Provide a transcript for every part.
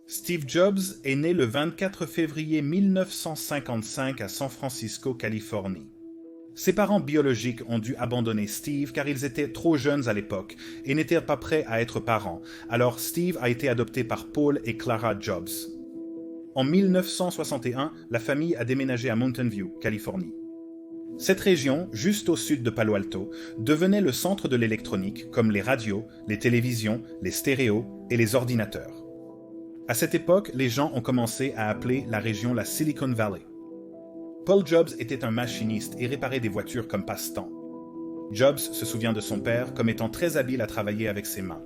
Steve Jobs est né le 24 février 1955 à San Francisco, Californie. Ses parents biologiques ont dû abandonner Steve car ils étaient trop jeunes à l'époque et n'étaient pas prêts à être parents, alors Steve a été adopté par Paul et Clara Jobs. En 1961, la famille a déménagé à Mountain View, Californie. Cette région, juste au sud de Palo Alto, devenait le centre de l'électronique, comme les radios, les télévisions, les stéréos et les ordinateurs. À cette époque, les gens ont commencé à appeler la région la Silicon Valley. Paul Jobs était un machiniste et réparait des voitures comme passe-temps. Jobs se souvient de son père comme étant très habile à travailler avec ses mains.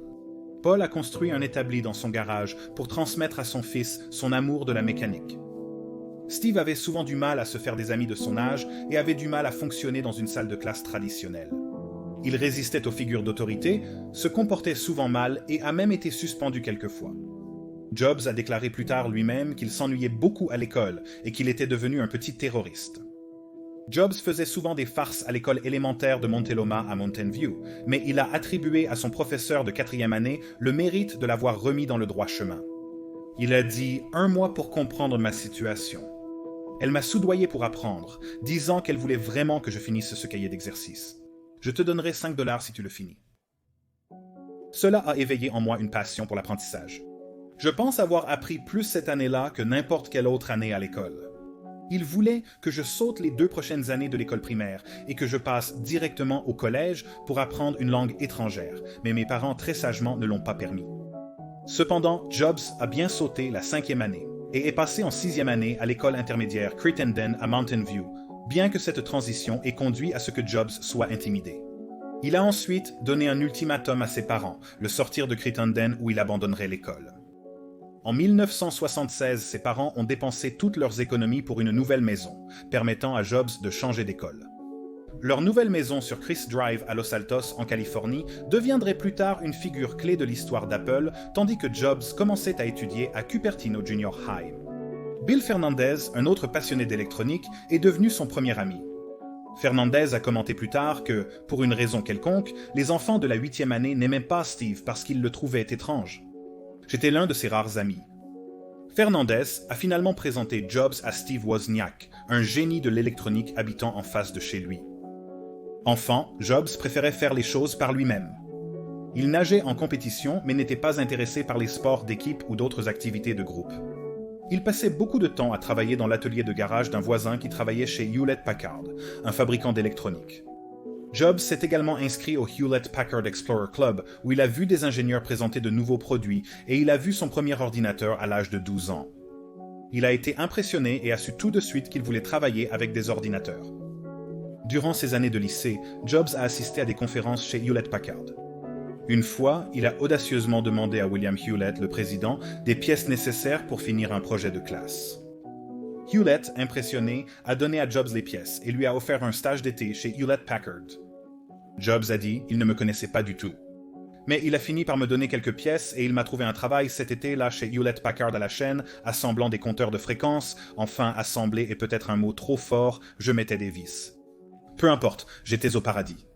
Paul a construit un établi dans son garage pour transmettre à son fils son amour de la mécanique. Steve avait souvent du mal à se faire des amis de son âge et avait du mal à fonctionner dans une salle de classe traditionnelle. Il résistait aux figures d'autorité, se comportait souvent mal et a même été suspendu quelquefois. Jobs a déclaré plus tard lui-même qu'il s'ennuyait beaucoup à l'école et qu'il était devenu un petit terroriste. Jobs faisait souvent des farces à l'école élémentaire de Monteloma à Mountain View, mais il a attribué à son professeur de 4e année le mérite de l'avoir remis dans le droit chemin. Il a dit « 1 mois pour comprendre ma situation ». Elle m'a soudoyé pour apprendre, disant qu'elle voulait vraiment que je finisse ce cahier d'exercice. Je te donnerai $5 si tu le finis. Cela a éveillé en moi une passion pour l'apprentissage. Je pense avoir appris plus cette année-là que n'importe quelle autre année à l'école. Il voulait que je saute les 2 prochaines années de l'école primaire et que je passe directement au collège pour apprendre une langue étrangère, mais mes parents très sagement ne l'ont pas permis. Cependant, Jobs a bien sauté la 5e année et est passé en 6e année à l'école intermédiaire Crittenden à Mountain View, bien que cette transition ait conduit à ce que Jobs soit intimidé. Il a ensuite donné un ultimatum à ses parents, le sortir de Crittenden où il abandonnerait l'école. En 1976, ses parents ont dépensé toutes leurs économies pour une nouvelle maison, permettant à Jobs de changer d'école. Leur nouvelle maison sur Chris Drive à Los Altos, en Californie, deviendrait plus tard une figure clé de l'histoire d'Apple, tandis que Jobs commençait à étudier à Cupertino Junior High. Bill Fernandez, un autre passionné d'électronique, est devenu son premier ami. Fernandez a commenté plus tard que, pour une raison quelconque, les enfants de la 8e année n'aimaient pas Steve parce qu'ils le trouvaient étrange. J'étais l'un de ses rares amis. Fernandez a finalement présenté Jobs à Steve Wozniak, un génie de l'électronique habitant en face de chez lui. Enfant, Jobs préférait faire les choses par lui-même. Il nageait en compétition mais n'était pas intéressé par les sports d'équipe ou d'autres activités de groupe. Il passait beaucoup de temps à travailler dans l'atelier de garage d'un voisin qui travaillait chez Hewlett-Packard, un fabricant d'électronique. Jobs s'est également inscrit au Hewlett-Packard Explorer Club où il a vu des ingénieurs présenter de nouveaux produits et il a vu son premier ordinateur à l'âge de 12 ans. Il a été impressionné et a su tout de suite qu'il voulait travailler avec des ordinateurs. Durant ses années de lycée, Jobs a assisté à des conférences chez Hewlett-Packard. Une fois, il a audacieusement demandé à William Hewlett, le président, des pièces nécessaires pour finir un projet de classe. Hewlett, impressionné, a donné à Jobs les pièces et lui a offert un stage d'été chez Hewlett-Packard. Jobs a dit il ne me connaissait pas du tout. Mais il a fini par me donner quelques pièces et il m'a trouvé un travail cet été-là chez Hewlett-Packard à la chaîne, assemblant des compteurs de fréquences. Enfin, assembler est peut-être un mot trop fort, je mettais des vis. Peu importe, j'étais au paradis.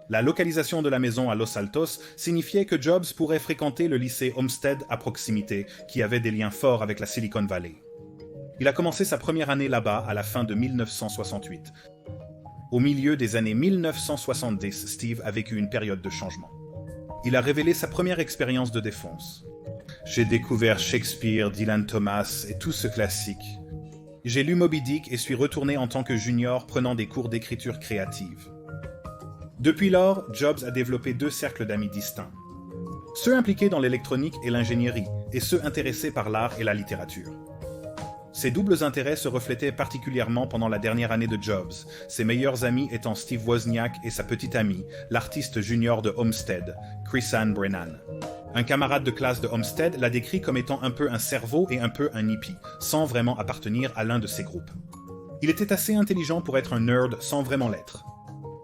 La localisation de la maison à Los Altos signifiait que Jobs pourrait fréquenter le lycée Homestead à proximité, qui avait des liens forts avec la Silicon Valley. Il a commencé sa première année là-bas à la fin de 1968. Au milieu des années 1970, Steve a vécu une période de changement. Il a révélé sa première expérience de défonce. J'ai découvert Shakespeare, Dylan Thomas et tout ce classique. J'ai lu Moby Dick et suis retourné en tant que junior prenant des cours d'écriture créative. Depuis lors, Jobs a développé 2 cercles d'amis distincts. Ceux impliqués dans l'électronique et l'ingénierie, et ceux intéressés par l'art et la littérature. Ces doubles intérêts se reflétaient particulièrement pendant la dernière année de Jobs, ses meilleurs amis étant Steve Wozniak et sa petite amie, l'artiste junior de Homestead, Chrisanne Brennan. Un camarade de classe de Homestead l'a décrit comme étant un peu un cerveau et un peu un hippie, sans vraiment appartenir à l'un de ces groupes. Il était assez intelligent pour être un nerd sans vraiment l'être.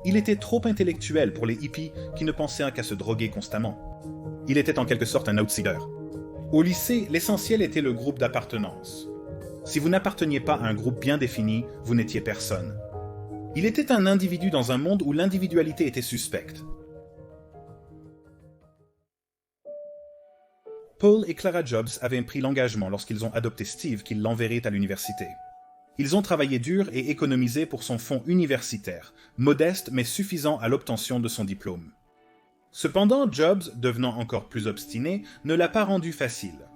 Il était trop intellectuel pour les hippies qui ne pensaient qu'à se droguer constamment. Il était en quelque sorte un outsider. Au lycée, l'essentiel était le groupe d'appartenance. Si vous n'apparteniez pas à un groupe bien défini, vous n'étiez personne. Il était un individu dans un monde où l'individualité était suspecte. Paul et Clara Jobs avaient pris l'engagement lorsqu'ils ont adopté Steve qu'ils l'enverraient à l'université. Ils ont travaillé dur et économisé pour son fonds universitaire, modeste mais suffisant à l'obtention de son diplôme. Cependant, Jobs, devenant encore plus obstiné, ne l'a pas rendu facile.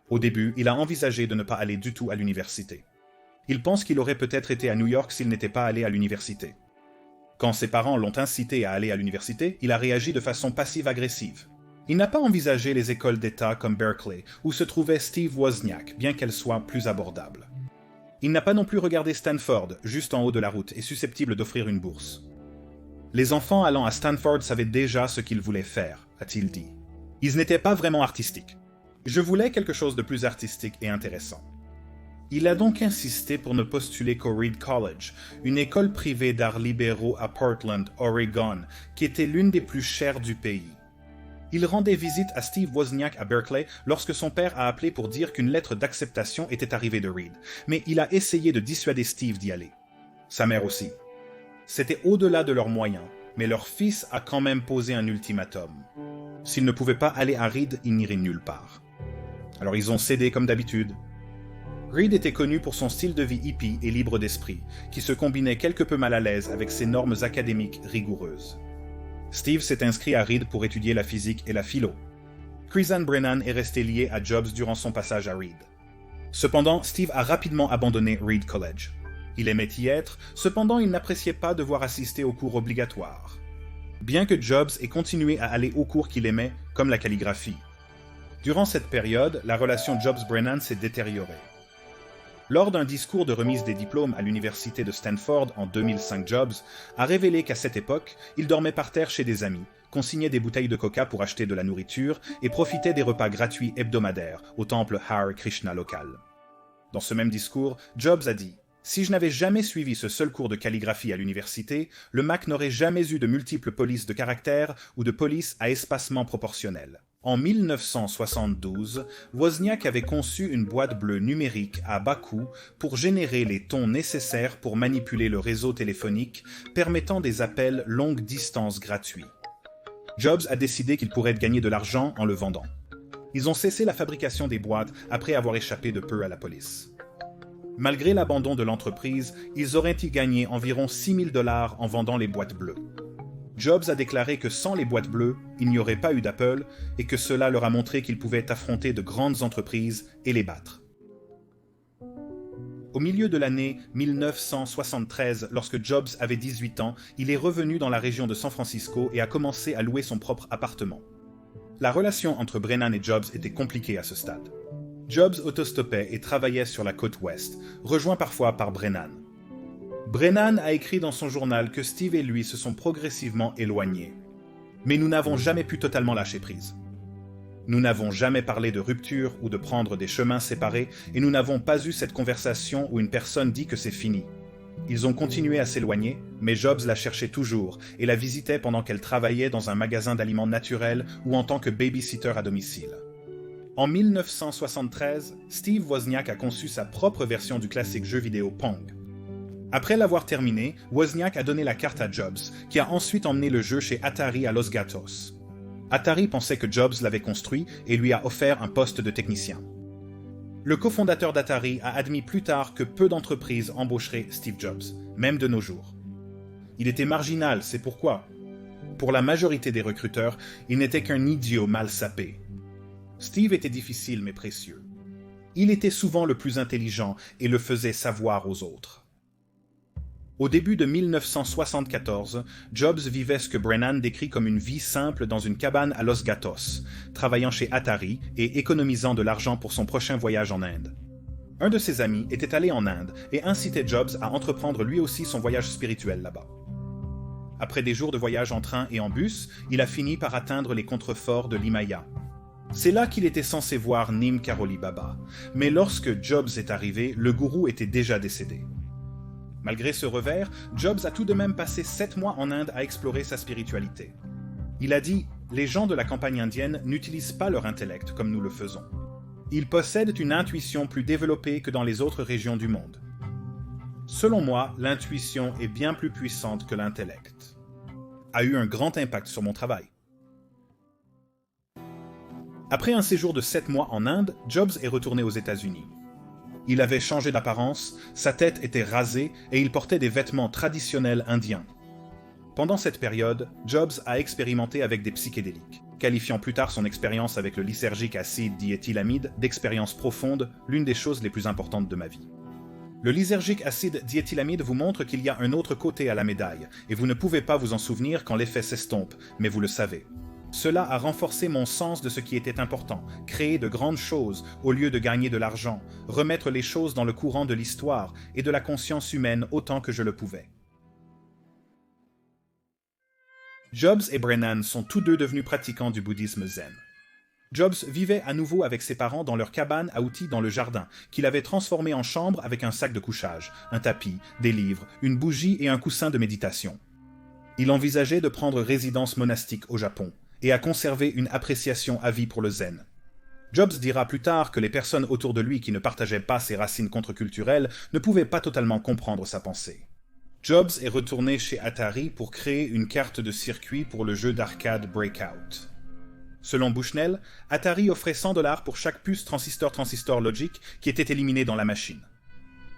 Au début, il a envisagé de ne pas aller du tout à l'université. Il pense qu'il aurait peut-être été à New York s'il n'était pas allé à l'université. Quand ses parents l'ont incité à aller à l'université, il a réagi de façon passive-agressive. Il n'a pas envisagé les écoles d'État comme Berkeley, où se trouvait Steve Wozniak, bien qu'elles soient plus abordables. Il n'a pas non plus regardé Stanford, juste en haut de la route, et susceptible d'offrir une bourse. Les enfants allant à Stanford savaient déjà ce qu'ils voulaient faire, a-t-il dit. Ils n'étaient pas vraiment artistiques. Je voulais quelque chose de plus artistique et intéressant. Il a donc insisté pour ne postuler qu'au Reed College, une école privée d'arts libéraux à Portland, Oregon, qui était l'une des plus chères du pays. Il rendait visite à Steve Wozniak à Berkeley lorsque son père a appelé pour dire qu'une lettre d'acceptation était arrivée de Reed, mais il a essayé de dissuader Steve d'y aller. Sa mère aussi. C'était au-delà de leurs moyens, mais leur fils a quand même posé un ultimatum. S'ils ne pouvaient pas aller à Reed, ils n'iraient nulle part. Alors ils ont cédé comme d'habitude. Reed était connu pour son style de vie hippie et libre d'esprit, qui se combinait quelque peu mal à l'aise avec ses normes académiques rigoureuses. Steve s'est inscrit à Reed pour étudier la physique et la philo. Chris Brennan est resté lié à Jobs durant son passage à Reed. Cependant, Steve a rapidement abandonné Reed College. Il aimait y être, cependant il n'appréciait pas devoir assister aux cours obligatoires. Bien que Jobs ait continué à aller aux cours qu'il aimait, comme la calligraphie. Durant cette période, la relation Jobs-Brennan s'est détériorée. Lors d'un discours de remise des diplômes à l'université de Stanford en 2005, Jobs a révélé qu'à cette époque, il dormait par terre chez des amis, consignait des bouteilles de coca pour acheter de la nourriture et profitait des repas gratuits hebdomadaires au temple Hare Krishna local. Dans ce même discours, Jobs a dit « Si je n'avais jamais suivi ce seul cours de calligraphie à l'université, le Mac n'aurait jamais eu de multiples polices de caractères ou de polices à espacement proportionnel. » En 1972, Wozniak avait conçu une boîte bleue numérique à bas coût pour générer les tons nécessaires pour manipuler le réseau téléphonique, permettant des appels longue distance gratuits. Jobs a décidé qu'il pourrait gagner de l'argent en le vendant. Ils ont cessé la fabrication des boîtes après avoir échappé de peu à la police. Malgré l'abandon de l'entreprise, ils auraient y gagné environ $6 000 en vendant les boîtes bleues. Jobs a déclaré que sans les boîtes bleues, il n'y aurait pas eu d'Apple et que cela leur a montré qu'ils pouvaient affronter de grandes entreprises et les battre. Au milieu de l'année 1973, lorsque Jobs avait 18 ans, il est revenu dans la région de San Francisco et a commencé à louer son propre appartement. La relation entre Brennan et Jobs était compliquée à ce stade. Jobs autostoppait et travaillait sur la côte ouest, rejoint parfois par Brennan. Brennan a écrit dans son journal que Steve et lui se sont progressivement éloignés. Mais nous n'avons jamais pu totalement lâcher prise. Nous n'avons jamais parlé de rupture ou de prendre des chemins séparés et nous n'avons pas eu cette conversation où une personne dit que c'est fini. Ils ont continué à s'éloigner, mais Jobs la cherchait toujours et la visitait pendant qu'elle travaillait dans un magasin d'aliments naturels ou en tant que babysitter à domicile. En 1973, Steve Wozniak a conçu sa propre version du classique jeu vidéo Pong. Après l'avoir terminé, Wozniak a donné la carte à Jobs, qui a ensuite emmené le jeu chez Atari à Los Gatos. Atari pensait que Jobs l'avait construit et lui a offert un poste de technicien. Le cofondateur d'Atari a admis plus tard que peu d'entreprises embaucheraient Steve Jobs, même de nos jours. Il était marginal, c'est pourquoi. Pour la majorité des recruteurs, il n'était qu'un idiot mal sapé. Steve était difficile mais précieux. Il était souvent le plus intelligent et le faisait savoir aux autres. Au début de 1974, Jobs vivait ce que Brennan décrit comme une vie simple dans une cabane à Los Gatos, travaillant chez Atari et économisant de l'argent pour son prochain voyage en Inde. Un de ses amis était allé en Inde et incitait Jobs à entreprendre lui aussi son voyage spirituel là-bas. Après des jours de voyage en train et en bus, il a fini par atteindre les contreforts de l'Himalaya. C'est là qu'il était censé voir Neem Karoli Baba, mais lorsque Jobs est arrivé, le gourou était déjà décédé. Malgré ce revers, Jobs a tout de même passé 7 mois en Inde à explorer sa spiritualité. Il a dit « Les gens de la campagne indienne n'utilisent pas leur intellect comme nous le faisons. Ils possèdent une intuition plus développée que dans les autres régions du monde. Selon moi, l'intuition est bien plus puissante que l'intellect. » A eu un grand impact sur mon travail. Après un séjour de 7 mois en Inde, Jobs est retourné aux États-Unis. Il avait changé d'apparence, sa tête était rasée et il portait des vêtements traditionnels indiens. Pendant cette période, Jobs a expérimenté avec des psychédéliques, qualifiant plus tard son expérience avec le lysergique acide diéthylamide d'expérience profonde, l'une des choses les plus importantes de ma vie. Le lysergique acide diéthylamide vous montre qu'il y a un autre côté à la médaille, et vous ne pouvez pas vous en souvenir quand l'effet s'estompe, mais vous le savez. Cela a renforcé mon sens de ce qui était important, créer de grandes choses au lieu de gagner de l'argent, remettre les choses dans le courant de l'histoire et de la conscience humaine autant que je le pouvais. Jobs et Brennan sont tous deux devenus pratiquants du bouddhisme zen. Jobs vivait à nouveau avec ses parents dans leur cabane à outils dans le jardin, qu'il avait transformée en chambre avec un sac de couchage, un tapis, des livres, une bougie et un coussin de méditation. Il envisageait de prendre résidence monastique au Japon, et à conserver une appréciation à vie pour le zen. Jobs dira plus tard que les personnes autour de lui qui ne partageaient pas ses racines contre-culturelles ne pouvaient pas totalement comprendre sa pensée. Jobs est retourné chez Atari pour créer une carte de circuit pour le jeu d'arcade Breakout. Selon Bushnell, Atari offrait $100 pour chaque puce transistor Logic qui était éliminée dans la machine.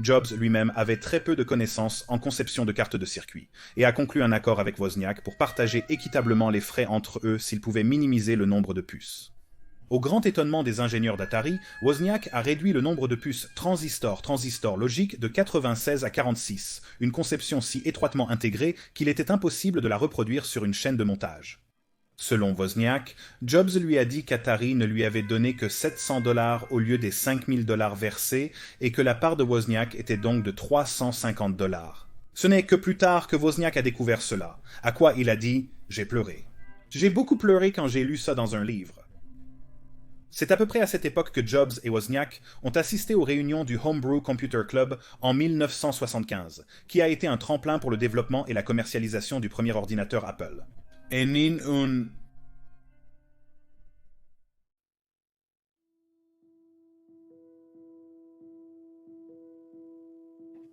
Jobs lui-même avait très peu de connaissances en conception de cartes de circuit et a conclu un accord avec Wozniak pour partager équitablement les frais entre eux s'ils pouvaient minimiser le nombre de puces. Au grand étonnement des ingénieurs d'Atari, Wozniak a réduit le nombre de puces transistor Logic de 96 à 46, une conception si étroitement intégrée qu'il était impossible de la reproduire sur une chaîne de montage. Selon Wozniak, Jobs lui a dit qu'Atari ne lui avait donné que $700 au lieu des $5000 versés et que la part de Wozniak était donc de $350. Ce n'est que plus tard que Wozniak a découvert cela, à quoi il a dit « J'ai pleuré. J'ai beaucoup pleuré quand j'ai lu ça dans un livre. » C'est à peu près à cette époque que Jobs et Wozniak ont assisté aux réunions du Homebrew Computer Club en 1975, qui a été un tremplin pour le développement et la commercialisation du premier ordinateur Apple.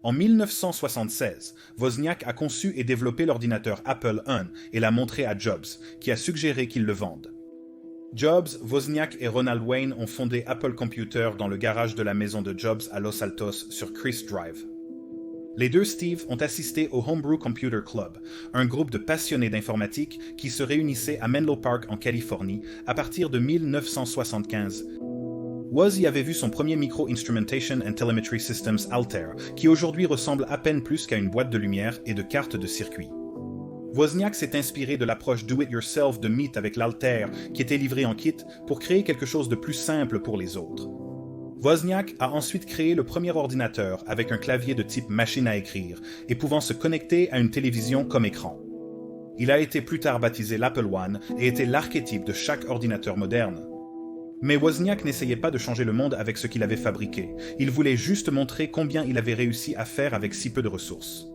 En 1976, Wozniak a conçu et développé l'ordinateur Apple I et l'a montré à Jobs, qui a suggéré qu'il le vende. Jobs, Wozniak et Ronald Wayne ont fondé Apple Computer dans le garage de la maison de Jobs à Los Altos sur Chris Drive. Les deux Steve ont assisté au Homebrew Computer Club, un groupe de passionnés d'informatique qui se réunissait à Menlo Park en Californie à partir de 1975. Woz y avait vu son premier Micro Instrumentation and Telemetry Systems Altair, qui aujourd'hui ressemble à peine plus qu'à une boîte de lumière et de cartes de circuit. Wozniak s'est inspiré de l'approche do-it-yourself de Meet avec l'Altair, qui était livré en kit, pour créer quelque chose de plus simple pour les autres. Wozniak a ensuite créé le premier ordinateur avec un clavier de type machine à écrire et pouvant se connecter à une télévision comme écran. Il a été plus tard baptisé l'Apple One et était l'archétype de chaque ordinateur moderne. Mais Wozniak n'essayait pas de changer le monde avec ce qu'il avait fabriqué. Il voulait juste montrer combien il avait réussi à faire avec si peu de ressources.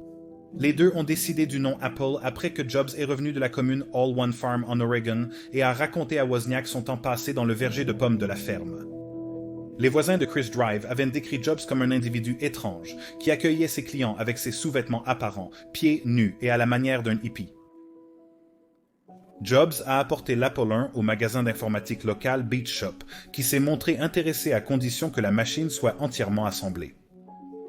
Les deux ont décidé du nom Apple après que Jobs est revenu de la commune All One Farm en Oregon et a raconté à Wozniak son temps passé dans le verger de pommes de la ferme. Les voisins de Chris Drive avaient décrit Jobs comme un individu étrange, qui accueillait ses clients avec ses sous-vêtements apparents, pieds nus et à la manière d'un hippie. Jobs a apporté l'Apple I au magasin d'informatique local Beach Shop, qui s'est montré intéressé à condition que la machine soit entièrement assemblée.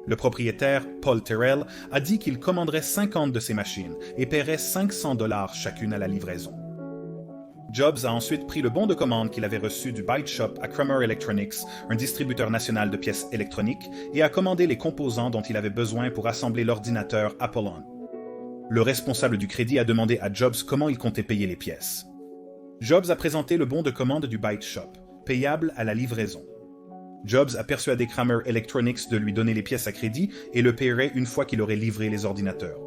Le propriétaire, Paul Terrell, a dit qu'il commanderait 50 de ces machines et paierait $500 chacune à la livraison. Jobs a ensuite pris le bon de commande qu'il avait reçu du Byte Shop à Kramer Electronics, un distributeur national de pièces électroniques, et a commandé les composants dont il avait besoin pour assembler l'ordinateur Apple I. Le responsable du crédit a demandé à Jobs comment il comptait payer les pièces. Jobs a présenté le bon de commande du Byte Shop, payable à la livraison. Jobs a persuadé Kramer Electronics de lui donner les pièces à crédit et le paierait une fois qu'il aurait livré les ordinateurs.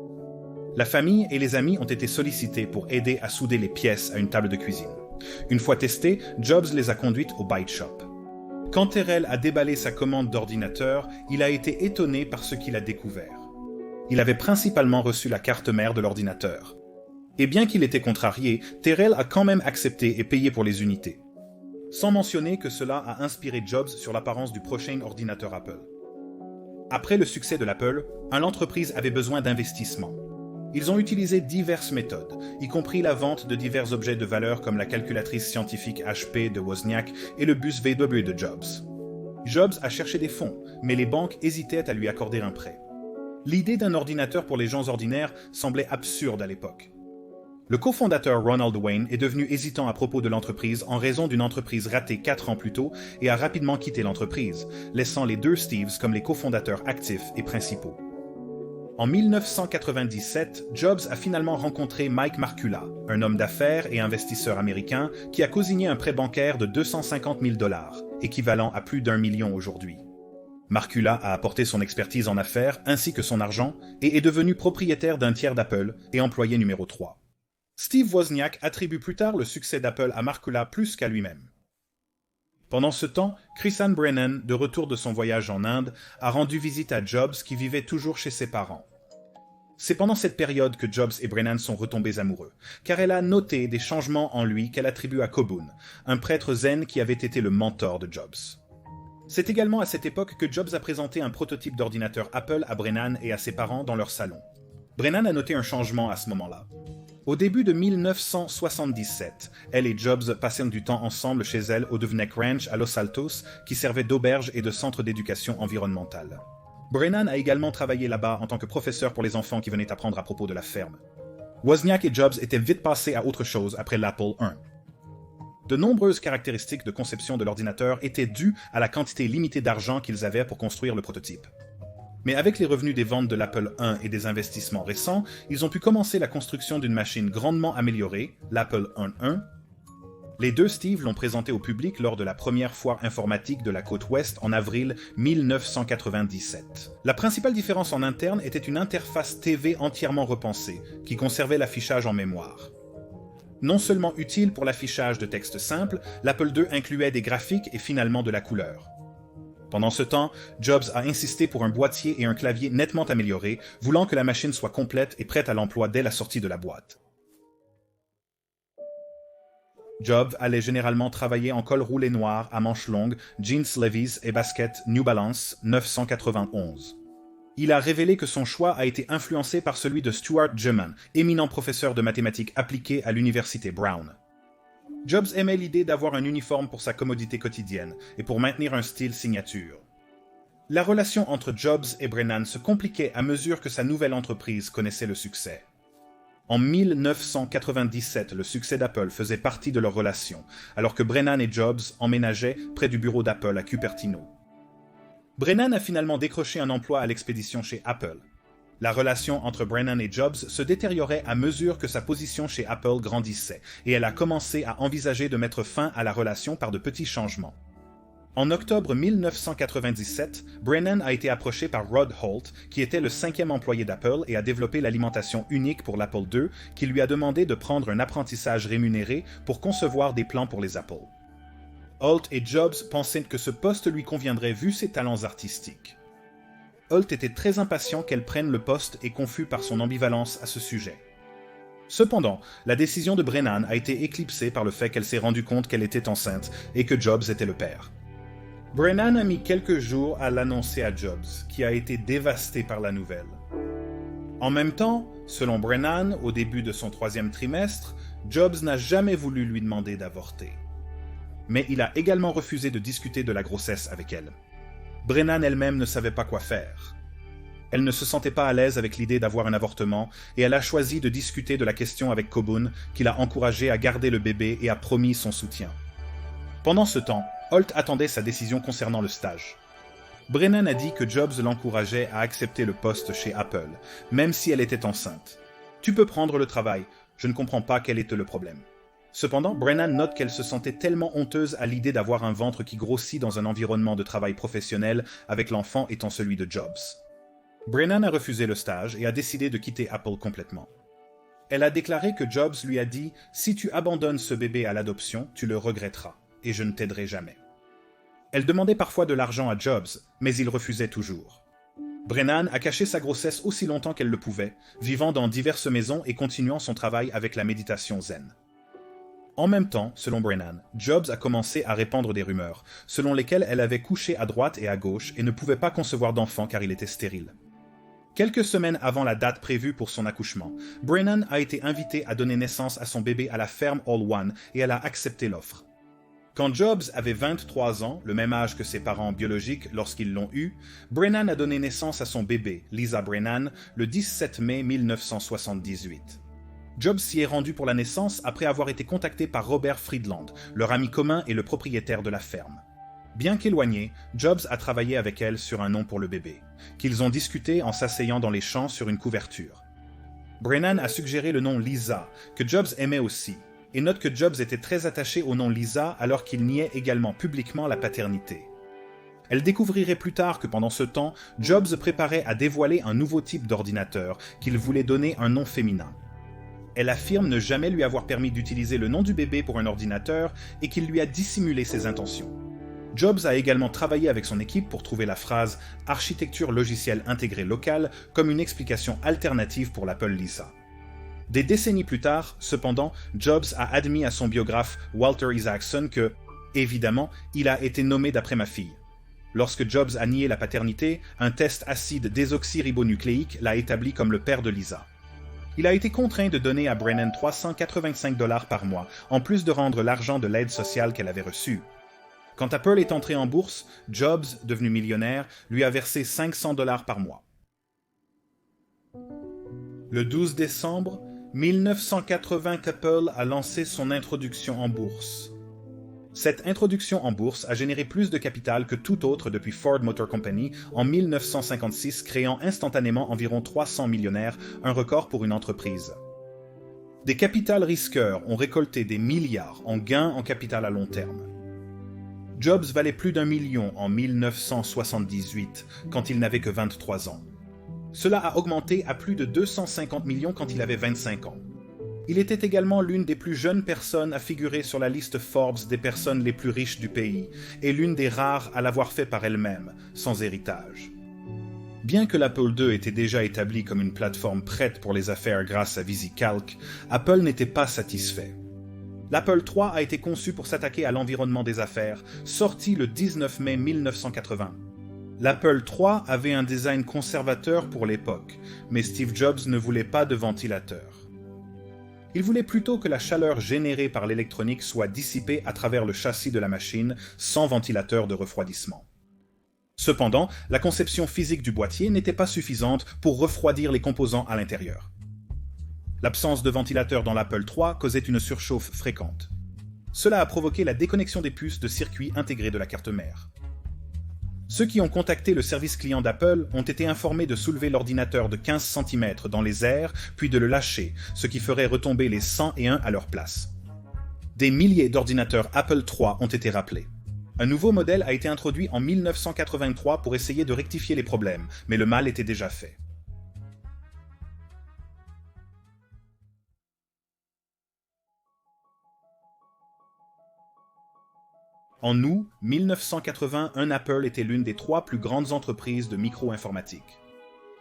La famille et les amis ont été sollicités pour aider à souder les pièces à une table de cuisine. Une fois testées, Jobs les a conduites au Byte Shop. Quand Terrell a déballé sa commande d'ordinateur, il a été étonné par ce qu'il a découvert. Il avait principalement reçu la carte mère de l'ordinateur. Et bien qu'il était contrarié, Terrell a quand même accepté et payé pour les unités. Sans mentionner que cela a inspiré Jobs sur l'apparence du prochain ordinateur Apple. Après le succès de l'Apple, l'entreprise avait besoin d'investissement. Ils ont utilisé diverses méthodes, y compris la vente de divers objets de valeur comme la calculatrice scientifique HP de Wozniak et le bus VW de Jobs. Jobs a cherché des fonds, mais les banques hésitaient à lui accorder un prêt. L'idée d'un ordinateur pour les gens ordinaires semblait absurde à l'époque. Le cofondateur Ronald Wayne est devenu hésitant à propos de l'entreprise en raison d'une entreprise ratée 4 ans plus tôt et a rapidement quitté l'entreprise, laissant les deux Steves comme les cofondateurs actifs et principaux. En 1997, Jobs a finalement rencontré Mike Markula, un homme d'affaires et investisseur américain qui a cosigné un prêt bancaire de 250 000 $, équivalent à plus d'1 million aujourd'hui. Markula a apporté son expertise en affaires ainsi que son argent et est devenu propriétaire d'un tiers d'Apple et employé numéro 3. Steve Wozniak attribue plus tard le succès d'Apple à Markula plus qu'à lui-même. Pendant ce temps, Chrisann Brennan, de retour de son voyage en Inde, a rendu visite à Jobs qui vivait toujours chez ses parents. C'est pendant cette période que Jobs et Brennan sont retombés amoureux, car elle a noté des changements en lui qu'elle attribue à Kobun, un prêtre zen qui avait été le mentor de Jobs. C'est également à cette époque que Jobs a présenté un prototype d'ordinateur Apple à Brennan et à ses parents dans leur salon. Brennan a noté un changement à ce moment-là. Au début de 1977, elle et Jobs passèrent du temps ensemble chez elle au Duvneck Ranch à Los Altos, qui servait d'auberge et de centre d'éducation environnementale. Brennan a également travaillé là-bas en tant que professeur pour les enfants qui venaient apprendre à propos de la ferme. Wozniak et Jobs étaient vite passés à autre chose après l'Apple I. De nombreuses caractéristiques de conception de l'ordinateur étaient dues à la quantité limitée d'argent qu'ils avaient pour construire le prototype. Mais avec les revenus des ventes de l'Apple I et des investissements récents, ils ont pu commencer la construction d'une machine grandement améliorée, l'Apple I. Les deux Steve l'ont présenté au public lors de la première foire informatique de la côte ouest en avril 1997. La principale différence en interne était une interface TV entièrement repensée, qui conservait l'affichage en mémoire. Non seulement utile pour l'affichage de texte simple, l'Apple II incluait des graphiques et finalement de la couleur. Pendant ce temps, Jobs a insisté pour un boîtier et un clavier nettement améliorés, voulant que la machine soit complète et prête à l'emploi dès la sortie de la boîte. Jobs allait généralement travailler en col roulé noir à manches longues, jeans Levi's et baskets New Balance 991. Il a révélé que son choix a été influencé par celui de Stuart Jemmen, éminent professeur de mathématiques appliquées à l'université Brown. Jobs aimait l'idée d'avoir un uniforme pour sa commodité quotidienne et pour maintenir un style signature. La relation entre Jobs et Brennan se compliquait à mesure que sa nouvelle entreprise connaissait le succès. En 1997, le succès d'Apple faisait partie de leur relation, alors que Brennan et Jobs emménageaient près du bureau d'Apple à Cupertino. Brennan a finalement décroché un emploi à l'expédition chez Apple. La relation entre Brennan et Jobs se détériorait à mesure que sa position chez Apple grandissait, et elle a commencé à envisager de mettre fin à la relation par de petits changements. En octobre 1997, Brennan a été approché par Rod Holt, qui était le 5e employé d'Apple et a développé l'alimentation unique pour l'Apple II, qui lui a demandé de prendre un apprentissage rémunéré pour concevoir des plans pour les Apple. Holt et Jobs pensaient que ce poste lui conviendrait vu ses talents artistiques. Holt était très impatient qu'elle prenne le poste et confus par son ambivalence à ce sujet. Cependant, la décision de Brennan a été éclipsée par le fait qu'elle s'est rendue compte qu'elle était enceinte et que Jobs était le père. Brennan a mis quelques jours à l'annoncer à Jobs, qui a été dévasté par la nouvelle. En même temps, selon Brennan, au début de son 3e trimestre, Jobs n'a jamais voulu lui demander d'avorter. Mais il a également refusé de discuter de la grossesse avec elle. Brennan elle-même ne savait pas quoi faire. Elle ne se sentait pas à l'aise avec l'idée d'avoir un avortement et elle a choisi de discuter de la question avec Kobun, qui l'a encouragée à garder le bébé et a promis son soutien. Pendant ce temps, Holt attendait sa décision concernant le stage. Brennan a dit que Jobs l'encourageait à accepter le poste chez Apple, même si elle était enceinte. « Tu peux prendre le travail, je ne comprends pas quel était le problème. » Cependant, Brennan note qu'elle se sentait tellement honteuse à l'idée d'avoir un ventre qui grossit dans un environnement de travail professionnel, avec l'enfant étant celui de Jobs. Brennan a refusé le stage et a décidé de quitter Apple complètement. Elle a déclaré que Jobs lui a dit « Si tu abandonnes ce bébé à l'adoption, tu le regretteras, et je ne t'aiderai jamais. » Elle demandait parfois de l'argent à Jobs, mais il refusait toujours. Brennan a caché sa grossesse aussi longtemps qu'elle le pouvait, vivant dans diverses maisons et continuant son travail avec la méditation zen. En même temps, selon Brennan, Jobs a commencé à répandre des rumeurs, selon lesquelles elle avait couché à droite et à gauche et ne pouvait pas concevoir d'enfant car il était stérile. Quelques semaines avant la date prévue pour son accouchement, Brennan a été invité à donner naissance à son bébé à la ferme All One et elle a accepté l'offre. Quand Jobs avait 23 ans, le même âge que ses parents biologiques lorsqu'ils l'ont eu, Brennan a donné naissance à son bébé, Lisa Brennan, le 17 mai 1978. Jobs s'y est rendu pour la naissance après avoir été contacté par Robert Friedland, leur ami commun et le propriétaire de la ferme. Bien qu'éloigné, Jobs a travaillé avec elle sur un nom pour le bébé, qu'ils ont discuté en s'asseyant dans les champs sur une couverture. Brennan a suggéré le nom Lisa, que Jobs aimait aussi, et note que Jobs était très attaché au nom Lisa alors qu'il niait également publiquement la paternité. Elle découvrirait plus tard que pendant ce temps, Jobs préparait à dévoiler un nouveau type d'ordinateur qu'il voulait donner un nom féminin. Elle affirme ne jamais lui avoir permis d'utiliser le nom du bébé pour un ordinateur et qu'il lui a dissimulé ses intentions. Jobs a également travaillé avec son équipe pour trouver la phrase « architecture logicielle intégrée locale » comme une explication alternative pour l'Apple Lisa. Des décennies plus tard, cependant, Jobs a admis à son biographe Walter Isaacson que, évidemment, il a été nommé d'après ma fille. Lorsque Jobs a nié la paternité, un test acide désoxyribonucléique l'a établi comme le père de Lisa. Il a été contraint de donner à Brennan $385 par mois, en plus de rendre l'argent de l'aide sociale qu'elle avait reçue. Quand Apple est entré en bourse, Jobs, devenu millionnaire, lui a versé $500 par mois. Le 12 décembre 1980 qu'Apple a lancé son introduction en bourse. Cette introduction en bourse a généré plus de capital que tout autre depuis Ford Motor Company en 1956, créant instantanément environ 300 millionnaires, un record pour une entreprise. Des capitals risqueurs ont récolté des milliards en gains en capital à long terme. Jobs valait plus d'1 million en 1978, quand il n'avait que 23 ans. Cela a augmenté à plus de 250 millions quand il avait 25 ans. Il était également l'une des plus jeunes personnes à figurer sur la liste Forbes des personnes les plus riches du pays, et l'une des rares à l'avoir fait par elle-même, sans héritage. Bien que l'Apple II était déjà établi comme une plateforme prête pour les affaires grâce à VisiCalc, Apple n'était pas satisfait. L'Apple III a été conçu pour s'attaquer à l'environnement des affaires, sorti le 19 mai 1980. L'Apple III avait un design conservateur pour l'époque, mais Steve Jobs ne voulait pas de ventilateur. Il voulait plutôt que la chaleur générée par l'électronique soit dissipée à travers le châssis de la machine, sans ventilateur de refroidissement. Cependant, la conception physique du boîtier n'était pas suffisante pour refroidir les composants à l'intérieur. L'absence de ventilateur dans l'Apple III causait une surchauffe fréquente. Cela a provoqué la déconnexion des puces de circuit intégrées de la carte mère. Ceux qui ont contacté le service client d'Apple ont été informés de soulever l'ordinateur de 15 cm dans les airs, puis de le lâcher, ce qui ferait retomber les 101 à leur place. Des milliers d'ordinateurs Apple III ont été rappelés. Un nouveau modèle a été introduit en 1983 pour essayer de rectifier les problèmes, mais le mal était déjà fait. En août 1981, Apple était l'une des 3 plus grandes entreprises de micro-informatique.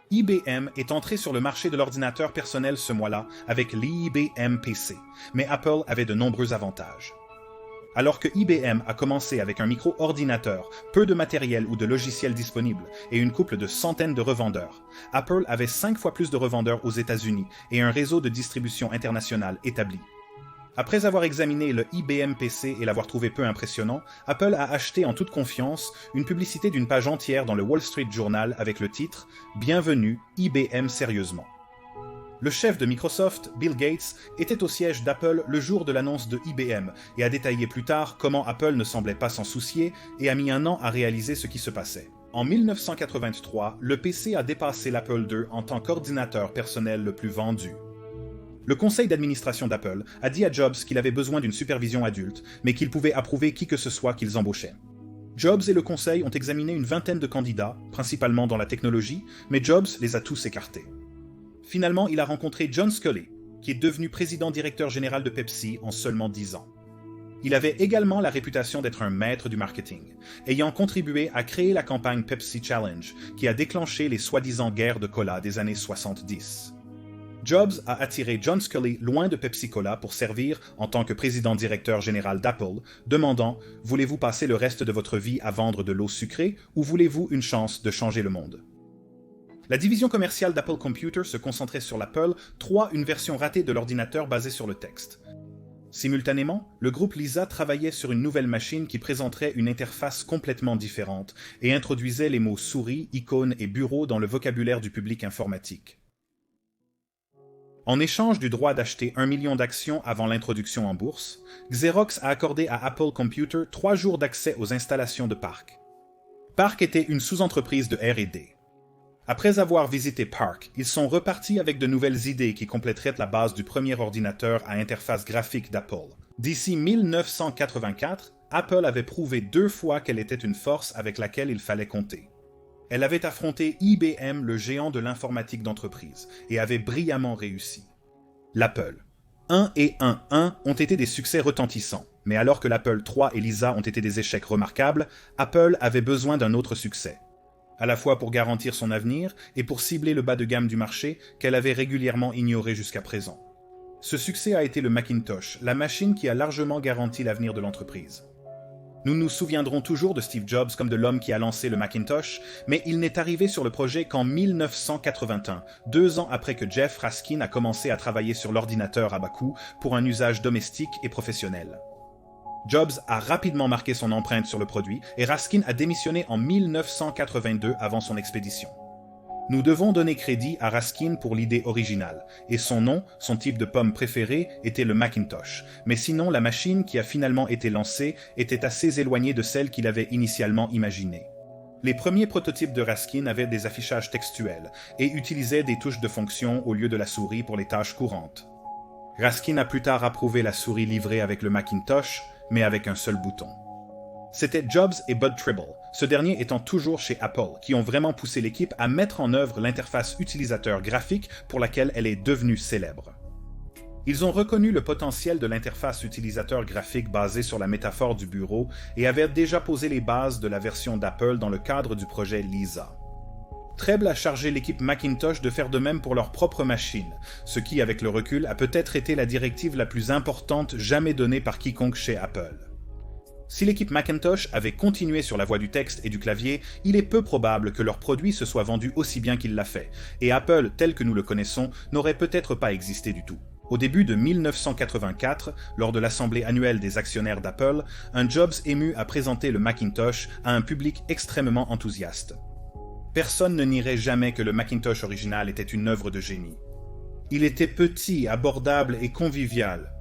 IBM est entré sur le marché de l'ordinateur personnel ce mois-là avec l'IBM PC, mais Apple avait de nombreux avantages. Alors que IBM a commencé avec un micro-ordinateur, peu de matériel ou de logiciels disponibles et une couple de centaines de revendeurs, Apple avait 5 fois plus de revendeurs aux États-Unis et un réseau de distribution internationale établi. Après avoir examiné le IBM PC et l'avoir trouvé peu impressionnant, Apple a acheté en toute confiance une publicité d'une page entière dans le Wall Street Journal avec le titre « Bienvenue, IBM sérieusement ». Le chef de Microsoft, Bill Gates, était au siège d'Apple le jour de l'annonce de IBM et a détaillé plus tard comment Apple ne semblait pas s'en soucier et a mis un an à réaliser ce qui se passait. En 1983, le PC a dépassé l'Apple II en tant qu'ordinateur personnel le plus vendu. Le conseil d'administration d'Apple a dit à Jobs qu'il avait besoin d'une supervision adulte, mais qu'il pouvait approuver qui que ce soit qu'ils embauchaient. Jobs et le conseil ont examiné une vingtaine de candidats, principalement dans la technologie, mais Jobs les a tous écartés. Finalement, il a rencontré John Sculley, qui est devenu président-directeur général de Pepsi en seulement 10 ans. Il avait également la réputation d'être un maître du marketing, ayant contribué à créer la campagne Pepsi Challenge, qui a déclenché les soi-disant guerres de cola des années 70. Jobs a attiré John Sculley loin de Pepsi-Cola pour servir en tant que président-directeur général d'Apple, demandant « Voulez-vous passer le reste de votre vie à vendre de l'eau sucrée ou voulez-vous une chance de changer le monde ?» La division commerciale d'Apple Computer se concentrait sur l'Apple III, une version ratée de l'ordinateur basée sur le texte. Simultanément, le groupe Lisa travaillait sur une nouvelle machine qui présenterait une interface complètement différente et introduisait les mots souris, icônes et bureau dans le vocabulaire du public informatique. En échange du droit d'acheter 1 million d'actions avant l'introduction en bourse, Xerox a accordé à Apple Computer 3 jours d'accès aux installations de Park. Park était une sous-entreprise de R&D. Après avoir visité Park, ils sont repartis avec de nouvelles idées qui compléteraient la base du premier ordinateur à interface graphique d'Apple. D'ici 1984, Apple avait prouvé 2 fois qu'elle était une force avec laquelle il fallait compter. Elle avait affronté IBM, le géant de l'informatique d'entreprise, et avait brillamment réussi. L'Apple 1 et 1.1 ont été des succès retentissants, mais alors que l'Apple III et Lisa ont été des échecs remarquables, Apple avait besoin d'un autre succès. À la fois pour garantir son avenir et pour cibler le bas de gamme du marché qu'elle avait régulièrement ignoré jusqu'à présent. Ce succès a été le Macintosh, la machine qui a largement garanti l'avenir de l'entreprise. Nous nous souviendrons toujours de Steve Jobs comme de l'homme qui a lancé le Macintosh, mais il n'est arrivé sur le projet qu'en 1981, 2 ans après que Jeff Raskin a commencé à travailler sur l'ordinateur à bas coût pour un usage domestique et professionnel. Jobs a rapidement marqué son empreinte sur le produit et Raskin a démissionné en 1982 avant son expédition. Nous devons donner crédit à Raskin pour l'idée originale, et son nom, son type de pomme préféré, était le Macintosh, mais sinon la machine qui a finalement été lancée était assez éloignée de celle qu'il avait initialement imaginée. Les premiers prototypes de Raskin avaient des affichages textuels et utilisaient des touches de fonction au lieu de la souris pour les tâches courantes. Raskin a plus tard approuvé la souris livrée avec le Macintosh, mais avec un seul bouton. C'était Jobs et Bud Tribble, ce dernier étant toujours chez Apple, qui ont vraiment poussé l'équipe à mettre en œuvre l'interface utilisateur graphique pour laquelle elle est devenue célèbre. Ils ont reconnu le potentiel de l'interface utilisateur graphique basée sur la métaphore du bureau et avaient déjà posé les bases de la version d'Apple dans le cadre du projet Lisa. Treble a chargé l'équipe Macintosh de faire de même pour leur propre machine, ce qui, avec le recul, a peut-être été la directive la plus importante jamais donnée par quiconque chez Apple. Si l'équipe Macintosh avait continué sur la voie du texte et du clavier, il est peu probable que leur produit se soit vendu aussi bien qu'il l'a fait, et Apple, tel que nous le connaissons, n'aurait peut-être pas existé du tout. Au début de 1984, lors de l'assemblée annuelle des actionnaires d'Apple, un Jobs ému a présenté le Macintosh à un public extrêmement enthousiaste. Personne ne nierait jamais que le Macintosh original était une œuvre de génie. Il était petit, abordable et convivial.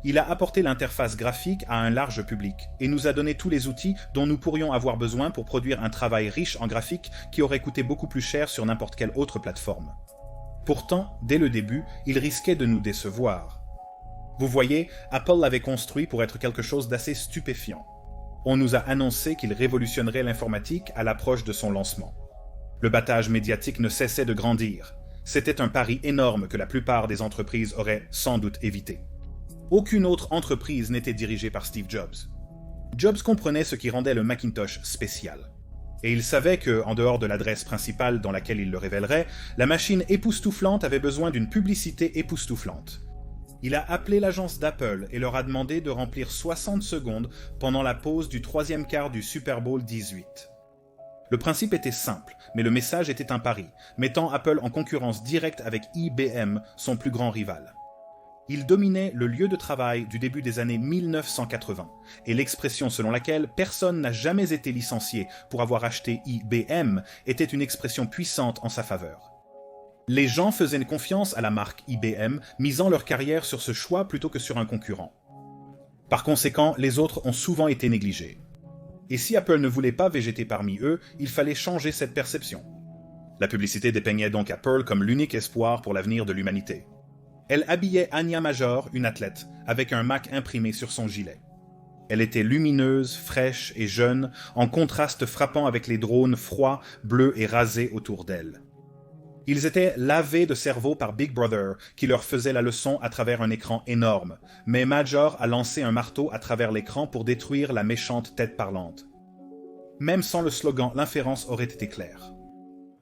Il a apporté l'interface graphique à un large public et nous a donné tous les outils dont nous pourrions avoir besoin pour produire un travail riche en graphique qui aurait coûté beaucoup plus cher sur n'importe quelle autre plateforme. Pourtant, dès le début, il risquait de nous décevoir. Vous voyez, Apple l'avait construit pour être quelque chose d'assez stupéfiant. On nous a annoncé qu'il révolutionnerait l'informatique à l'approche de son lancement. Le battage médiatique ne cessait de grandir. C'était un pari énorme que la plupart des entreprises auraient sans doute évité. Aucune autre entreprise n'était dirigée par Steve Jobs. Jobs comprenait ce qui rendait le Macintosh spécial. Et il savait que, en dehors de l'adresse principale dans laquelle il le révélerait, la machine époustouflante avait besoin d'une publicité époustouflante. Il a appelé l'agence d'Apple et leur a demandé de remplir 60 secondes pendant la pause du 3e quart du Super Bowl 18. Le principe était simple, mais le message était un pari, mettant Apple en concurrence directe avec IBM, son plus grand rival. Il dominait le lieu de travail du début des années 1980, et l'expression selon laquelle personne n'a jamais été licencié pour avoir acheté IBM était une expression puissante en sa faveur. Les gens faisaient confiance à la marque IBM, misant leur carrière sur ce choix plutôt que sur un concurrent. Par conséquent, les autres ont souvent été négligés. Et si Apple ne voulait pas végéter parmi eux, il fallait changer cette perception. La publicité dépeignait donc Apple comme l'unique espoir pour l'avenir de l'humanité. Elle habillait Anya Major, une athlète, avec un Mac imprimé sur son gilet. Elle était lumineuse, fraîche et jeune, en contraste frappant avec les drones froids, bleus et rasés autour d'elle. Ils étaient lavés de cerveau par Big Brother, qui leur faisait la leçon à travers un écran énorme, mais Major a lancé un marteau à travers l'écran pour détruire la méchante tête parlante. Même sans le slogan, l'inférence aurait été claire.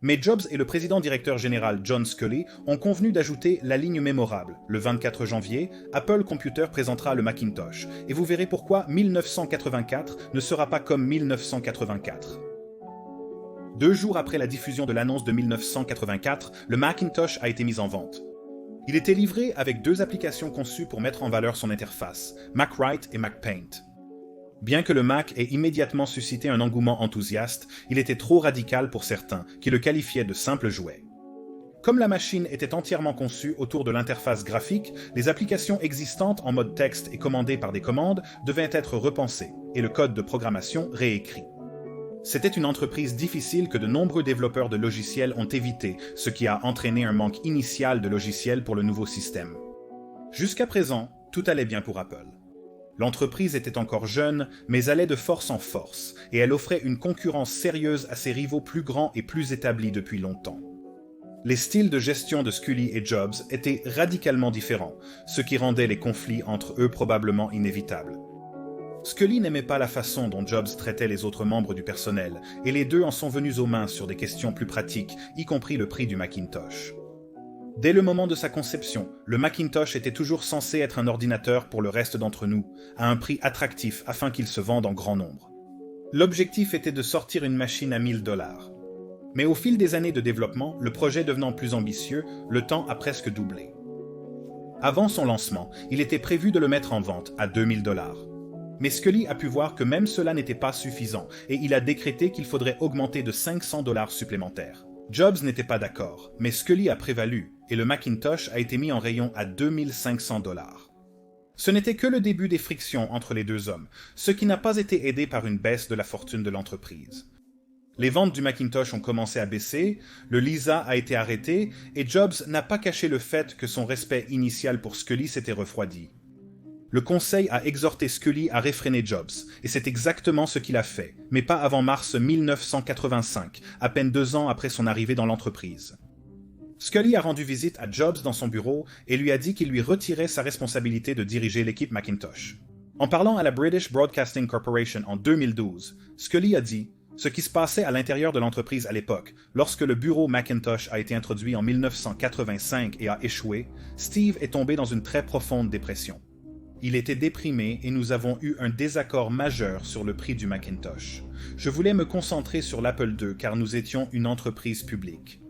Mais Jobs et le président-directeur général John Sculley ont convenu d'ajouter la ligne mémorable. Le 24 janvier, Apple Computer présentera le Macintosh, et vous verrez pourquoi 1984 ne sera pas comme 1984. 2 jours après la diffusion de l'annonce de 1984, le Macintosh a été mis en vente. Il était livré avec 2 applications conçues pour mettre en valeur son interface, MacWrite et MacPaint. Bien que le Mac ait immédiatement suscité un engouement enthousiaste, il était trop radical pour certains, qui le qualifiaient de simple jouet. Comme la machine était entièrement conçue autour de l'interface graphique, les applications existantes en mode texte et commandées par des commandes devaient être repensées, et le code de programmation réécrit. C'était une entreprise difficile que de nombreux développeurs de logiciels ont évité, ce qui a entraîné un manque initial de logiciels pour le nouveau système. Jusqu'à présent, tout allait bien pour Apple. L'entreprise était encore jeune, mais allait de force en force, et elle offrait une concurrence sérieuse à ses rivaux plus grands et plus établis depuis longtemps. Les styles de gestion de Scully et Jobs étaient radicalement différents, ce qui rendait les conflits entre eux probablement inévitables. Scully n'aimait pas la façon dont Jobs traitait les autres membres du personnel, et les deux en sont venus aux mains sur des questions plus pratiques, y compris le prix du Macintosh. Dès le moment de sa conception, le Macintosh était toujours censé être un ordinateur pour le reste d'entre nous, à un prix attractif afin qu'il se vende en grand nombre. L'objectif était de sortir une machine à $1000. Mais au fil des années de développement, le projet devenant plus ambitieux, le temps a presque doublé. Avant son lancement, il était prévu de le mettre en vente à $2000. Mais Scully a pu voir que même cela n'était pas suffisant, et il a décrété qu'il faudrait augmenter de $500 supplémentaires. Jobs n'était pas d'accord, mais Scully a prévalu, et le Macintosh a été mis en rayon à $2500. Ce n'était que le début des frictions entre les deux hommes, ce qui n'a pas été aidé par une baisse de la fortune de l'entreprise. Les ventes du Macintosh ont commencé à baisser, le Lisa a été arrêté, et Jobs n'a pas caché le fait que son respect initial pour Scully s'était refroidi. Le conseil a exhorté Scully à réfréner Jobs, et c'est exactement ce qu'il a fait, mais pas avant mars 1985, à peine 2 ans après son arrivée dans l'entreprise. Scully a rendu visite à Jobs dans son bureau et lui a dit qu'il lui retirait sa responsabilité de diriger l'équipe Macintosh. En parlant à la British Broadcasting Corporation en 2012, Scully a dit « Ce qui se passait à l'intérieur de l'entreprise à l'époque, lorsque le bureau Macintosh a été introduit en 1985 et a échoué, Steve est tombé dans une très profonde dépression. Il était déprimé et nous avons eu un désaccord majeur sur le prix du Macintosh. Je voulais me concentrer sur l'Apple II car nous étions une entreprise publique.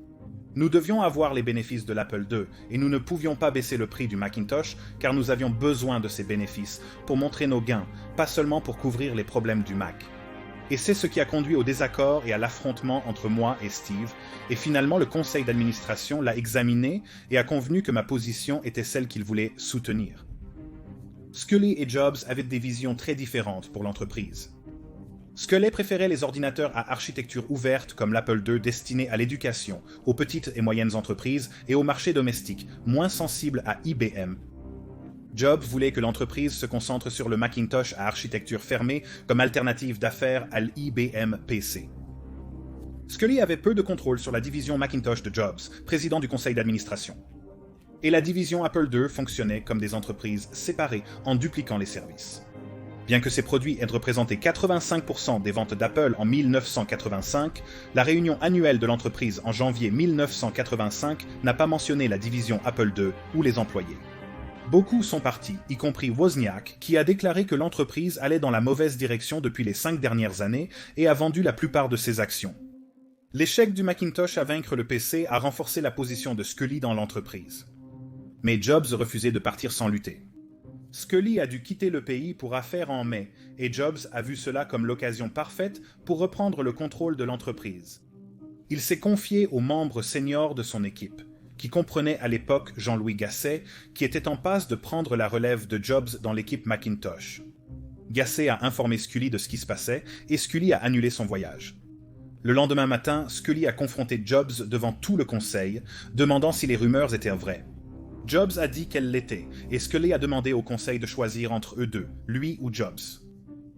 Nous devions avoir les bénéfices de l'Apple II et nous ne pouvions pas baisser le prix du Macintosh car nous avions besoin de ces bénéfices pour montrer nos gains, pas seulement pour couvrir les problèmes du Mac. Et c'est ce qui a conduit au désaccord et à l'affrontement entre moi et Steve, et finalement le conseil d'administration l'a examiné et a convenu que ma position était celle qu'il voulait soutenir. Scully et Jobs avaient des visions très différentes pour l'entreprise. Scully préférait les ordinateurs à architecture ouverte comme l'Apple II destiné à l'éducation, aux petites et moyennes entreprises et au marché domestique, moins sensible à IBM. Jobs voulait que l'entreprise se concentre sur le Macintosh à architecture fermée comme alternative d'affaires à l'IBM PC. Scully avait peu de contrôle sur la division Macintosh de Jobs, président du conseil d'administration. Et la division Apple II fonctionnait comme des entreprises séparées en dupliquant les services. Bien que ces produits aient représenté 85% des ventes d'Apple en 1985, la réunion annuelle de l'entreprise en janvier 1985 n'a pas mentionné la division Apple II ou les employés. Beaucoup sont partis, y compris Wozniak, qui a déclaré que l'entreprise allait dans la mauvaise direction depuis les 5 dernières années et a vendu la plupart de ses actions. L'échec du Macintosh à vaincre le PC a renforcé la position de Scully dans l'entreprise. Mais Jobs refusait de partir sans lutter. Scully a dû quitter le pays pour affaires en mai, et Jobs a vu cela comme l'occasion parfaite pour reprendre le contrôle de l'entreprise. Il s'est confié aux membres seniors de son équipe, qui comprenait à l'époque Jean-Louis Gasset, qui était en passe de prendre la relève de Jobs dans l'équipe Macintosh. Gasset a informé Scully de ce qui se passait, et Scully a annulé son voyage. Le lendemain matin, Scully a confronté Jobs devant tout le conseil, demandant si les rumeurs étaient vraies. Jobs a dit qu'elle l'était, et Scully a demandé au conseil de choisir entre eux deux, lui ou Jobs.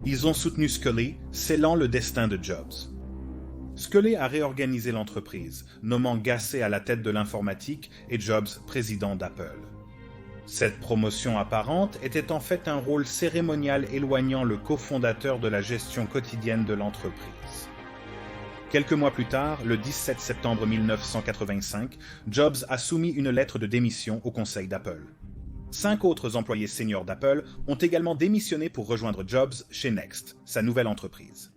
Ils ont soutenu Scully, scellant le destin de Jobs. Scully a réorganisé l'entreprise, nommant Gasset à la tête de l'informatique et Jobs président d'Apple. Cette promotion apparente était en fait un rôle cérémonial éloignant le cofondateur de la gestion quotidienne de l'entreprise. Quelques mois plus tard, le 17 septembre 1985, Jobs a soumis une lettre de démission au conseil d'Apple. 5 autres employés seniors d'Apple ont également démissionné pour rejoindre Jobs chez Next, sa nouvelle entreprise.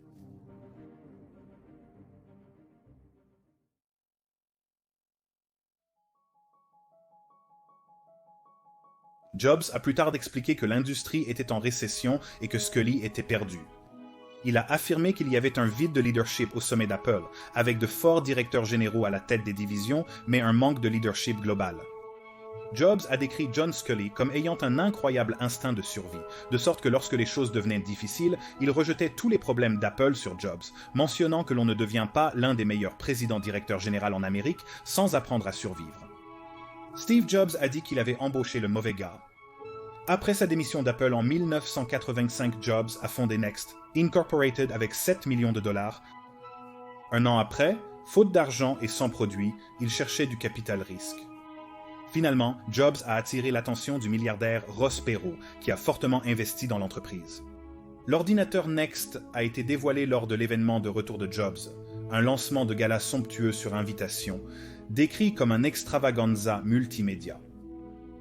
Jobs a plus tard expliqué que l'industrie était en récession et que Scully était perdu. Il a affirmé qu'il y avait un vide de leadership au sommet d'Apple, avec de forts directeurs généraux à la tête des divisions, mais un manque de leadership global. Jobs a décrit John Scully comme ayant un incroyable instinct de survie, de sorte que lorsque les choses devenaient difficiles, il rejetait tous les problèmes d'Apple sur Jobs, mentionnant que l'on ne devient pas l'un des meilleurs présidents-directeurs généraux en Amérique sans apprendre à survivre. Steve Jobs a dit qu'il avait embauché le mauvais gars. Après sa démission d'Apple en 1985, Jobs a fondé Next, Incorporated avec 7 millions de dollars. Un an après, faute d'argent et sans produit, il cherchait du capital risque. Finalement, Jobs a attiré l'attention du milliardaire Ross Perot, qui a fortement investi dans l'entreprise. L'ordinateur Next a été dévoilé lors de l'événement de retour de Jobs, un lancement de gala somptueux sur invitation, décrit comme un extravaganza multimédia.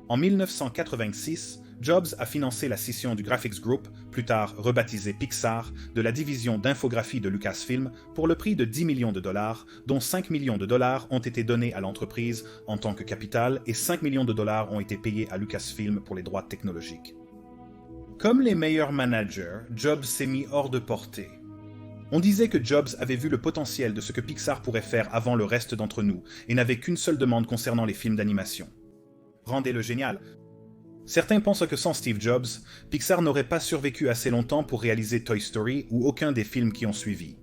En 1986, Jobs a financé la scission du Graphics Group, plus tard rebaptisé Pixar, de la division d'infographie de Lucasfilm pour le prix de 10 millions de dollars, dont 5 millions de dollars ont été donnés à l'entreprise en tant que capital et 5 millions de dollars ont été payés à Lucasfilm pour les droits technologiques. Comme les meilleurs managers, Jobs s'est mis hors de portée. On disait que Jobs avait vu le potentiel de ce que Pixar pourrait faire avant le reste d'entre nous et n'avait qu'une seule demande concernant les films d'animation. Rendez-le génial. Certains pensent que sans Steve Jobs, Pixar n'aurait pas survécu assez longtemps pour réaliser Toy Story ou aucun des films qui ont suivi.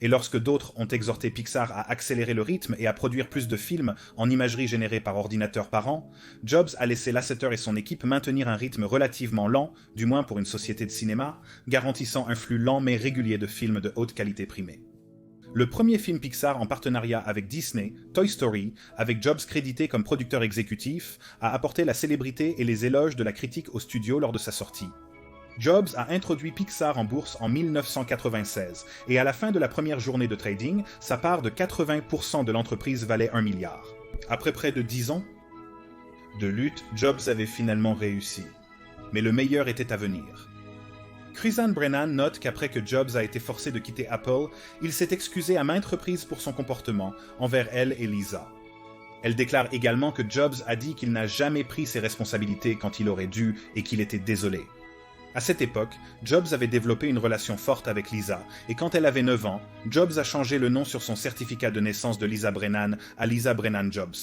Et lorsque d'autres ont exhorté Pixar à accélérer le rythme et à produire plus de films en imagerie générée par ordinateur par an, Jobs a laissé Lasseter et son équipe maintenir un rythme relativement lent, du moins pour une société de cinéma, garantissant un flux lent mais régulier de films de haute qualité primée. Le premier film Pixar en partenariat avec Disney, Toy Story, avec Jobs crédité comme producteur exécutif, a apporté la célébrité et les éloges de la critique au studio lors de sa sortie. Jobs a introduit Pixar en bourse en 1996, et à la fin de la première journée de trading, sa part de 80% de l'entreprise valait 1 milliard. Après près de 10 ans de lutte, Jobs avait finalement réussi. Mais le meilleur était à venir. Chrisann Brennan note qu'après que Jobs a été forcé de quitter Apple, il s'est excusé à maintes reprises pour son comportement envers elle et Lisa. Elle déclare également que Jobs a dit qu'il n'a jamais pris ses responsabilités quand il aurait dû et qu'il était désolé. À cette époque, Jobs avait développé une relation forte avec Lisa, et quand elle avait 9 ans, Jobs a changé le nom sur son certificat de naissance de Lisa Brennan à Lisa Brennan Jobs.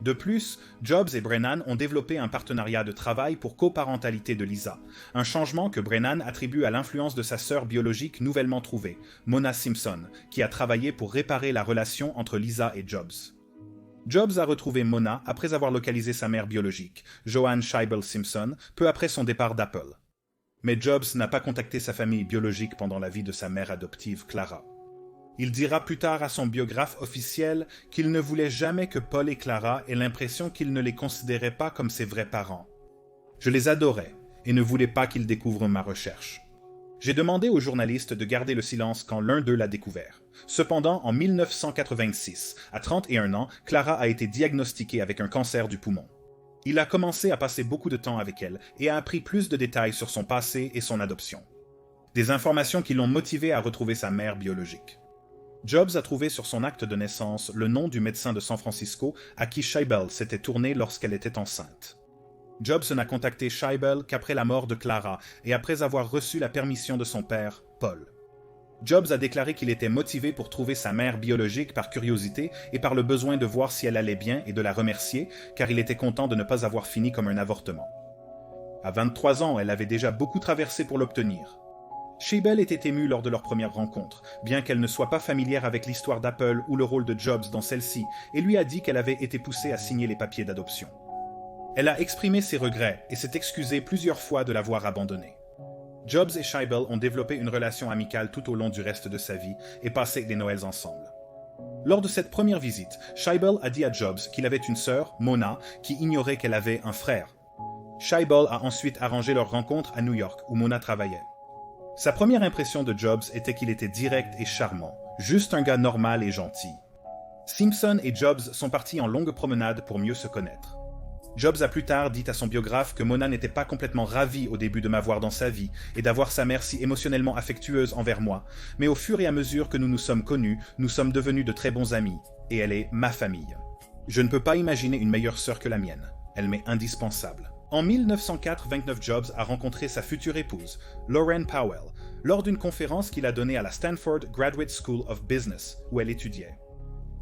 De plus, Jobs et Brennan ont développé un partenariat de travail pour coparentalité de Lisa, un changement que Brennan attribue à l'influence de sa sœur biologique nouvellement trouvée, Mona Simpson, qui a travaillé pour réparer la relation entre Lisa et Jobs. Jobs a retrouvé Mona après avoir localisé sa mère biologique, Joanne Scheibel Simpson, peu après son départ d'Apple. Mais Jobs n'a pas contacté sa famille biologique pendant la vie de sa mère adoptive, Clara. Il dira plus tard à son biographe officiel qu'il ne voulait jamais que Paul et Clara aient l'impression qu'il ne les considérait pas comme ses vrais parents. Je les adorais et ne voulais pas qu'ils découvrent ma recherche. J'ai demandé aux journalistes de garder le silence quand l'un d'eux l'a découvert. Cependant, en 1986, à 31 ans, Clara a été diagnostiquée avec un cancer du poumon. Il a commencé à passer beaucoup de temps avec elle et a appris plus de détails sur son passé et son adoption. Des informations qui l'ont motivé à retrouver sa mère biologique. Jobs a trouvé sur son acte de naissance le nom du médecin de San Francisco à qui Scheibel s'était tournée lorsqu'elle était enceinte. Jobs n'a contacté Scheibel qu'après la mort de Clara et après avoir reçu la permission de son père, Paul. Jobs a déclaré qu'il était motivé pour trouver sa mère biologique par curiosité et par le besoin de voir si elle allait bien et de la remercier, car il était content de ne pas avoir fini comme un avortement. À 23 ans, elle avait déjà beaucoup traversé pour l'obtenir. Scheibel était émue lors de leur première rencontre, bien qu'elle ne soit pas familière avec l'histoire d'Apple ou le rôle de Jobs dans celle-ci, et lui a dit qu'elle avait été poussée à signer les papiers d'adoption. Elle a exprimé ses regrets et s'est excusée plusieurs fois de l'avoir abandonné. Jobs et Scheibel ont développé une relation amicale tout au long du reste de sa vie et passé des Noëls ensemble. Lors de cette première visite, Scheibel a dit à Jobs qu'il avait une sœur, Mona, qui ignorait qu'elle avait un frère. Scheibel a ensuite arrangé leur rencontre à New York, où Mona travaillait. Sa première impression de Jobs était qu'il était direct et charmant, juste un gars normal et gentil. Simpson et Jobs sont partis en longue promenade pour mieux se connaître. Jobs a plus tard dit à son biographe que Mona n'était pas complètement ravie au début de m'avoir dans sa vie et d'avoir sa mère si émotionnellement affectueuse envers moi, mais au fur et à mesure que nous nous sommes connus, nous sommes devenus de très bons amis, et elle est ma famille. Je ne peux pas imaginer une meilleure sœur que la mienne. Elle m'est indispensable. En 1904, 29 Jobs a rencontré sa future épouse, Lauren Powell, lors d'une conférence qu'il a donnée à la Stanford Graduate School of Business, où elle étudiait.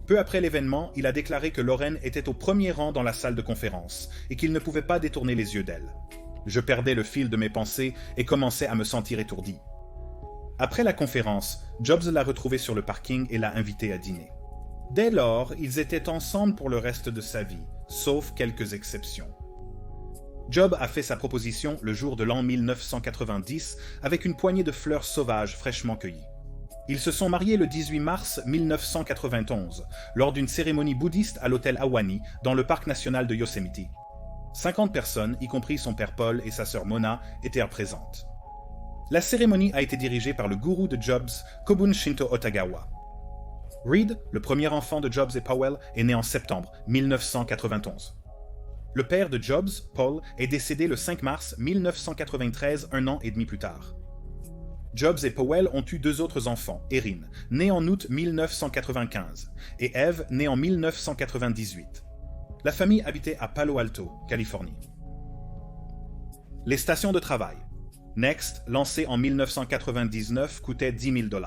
Peu après l'événement, il a déclaré que Lauren était au premier rang dans la salle de conférence et qu'il ne pouvait pas détourner les yeux d'elle. Je perdais le fil de mes pensées et commençais à me sentir étourdi. Après la conférence, Jobs l'a retrouvée sur le parking et l'a invitée à dîner. Dès lors, ils étaient ensemble pour le reste de sa vie, sauf quelques exceptions. Jobs a fait sa proposition le jour de l'an 1990 avec une poignée de fleurs sauvages fraîchement cueillies. Ils se sont mariés le 18 mars 1991, lors d'une cérémonie bouddhiste à l'hôtel Ahwahnee, dans le parc national de Yosemite. 50 personnes, y compris son père Paul et sa sœur Mona, étaient présentes. La cérémonie a été dirigée par le gourou de Jobs, Kobun Shinto Otagawa. Reed, le premier enfant de Jobs et Powell, est né en septembre 1991. Le père de Jobs, Paul, est décédé le 5 mars 1993, un an et demi plus tard. Jobs et Powell ont eu 2 autres enfants, Erin, née en août 1995, et Eve, née en 1998. La famille habitait à Palo Alto, Californie. Les stations de travail. Next, lancé en 1999, coûtait $10 000.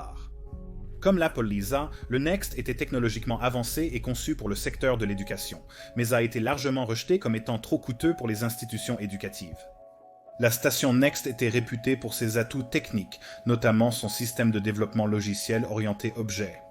Comme l'Apple Lisa, le Next était technologiquement avancé et conçu pour le secteur de l'éducation, mais a été largement rejeté comme étant trop coûteux pour les institutions éducatives. La station Next était réputée pour ses atouts techniques, notamment son système de développement logiciel orienté objet.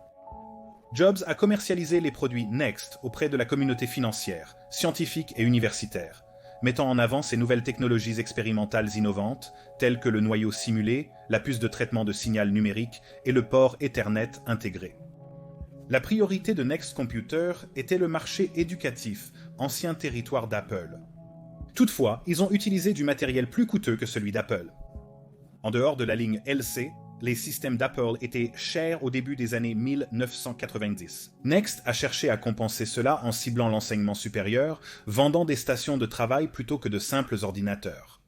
Jobs a commercialisé les produits Next auprès de la communauté financière, scientifique et universitaire, mettant en avant ces nouvelles technologies expérimentales innovantes, telles que le noyau simulé, la puce de traitement de signal numérique et le port Ethernet intégré. La priorité de Next Computer était le marché éducatif, ancien territoire d'Apple. Toutefois, ils ont utilisé du matériel plus coûteux que celui d'Apple. En dehors de la ligne LC, les systèmes d'Apple étaient chers au début des années 1990. Next a cherché à compenser cela en ciblant l'enseignement supérieur, vendant des stations de travail plutôt que de simples ordinateurs.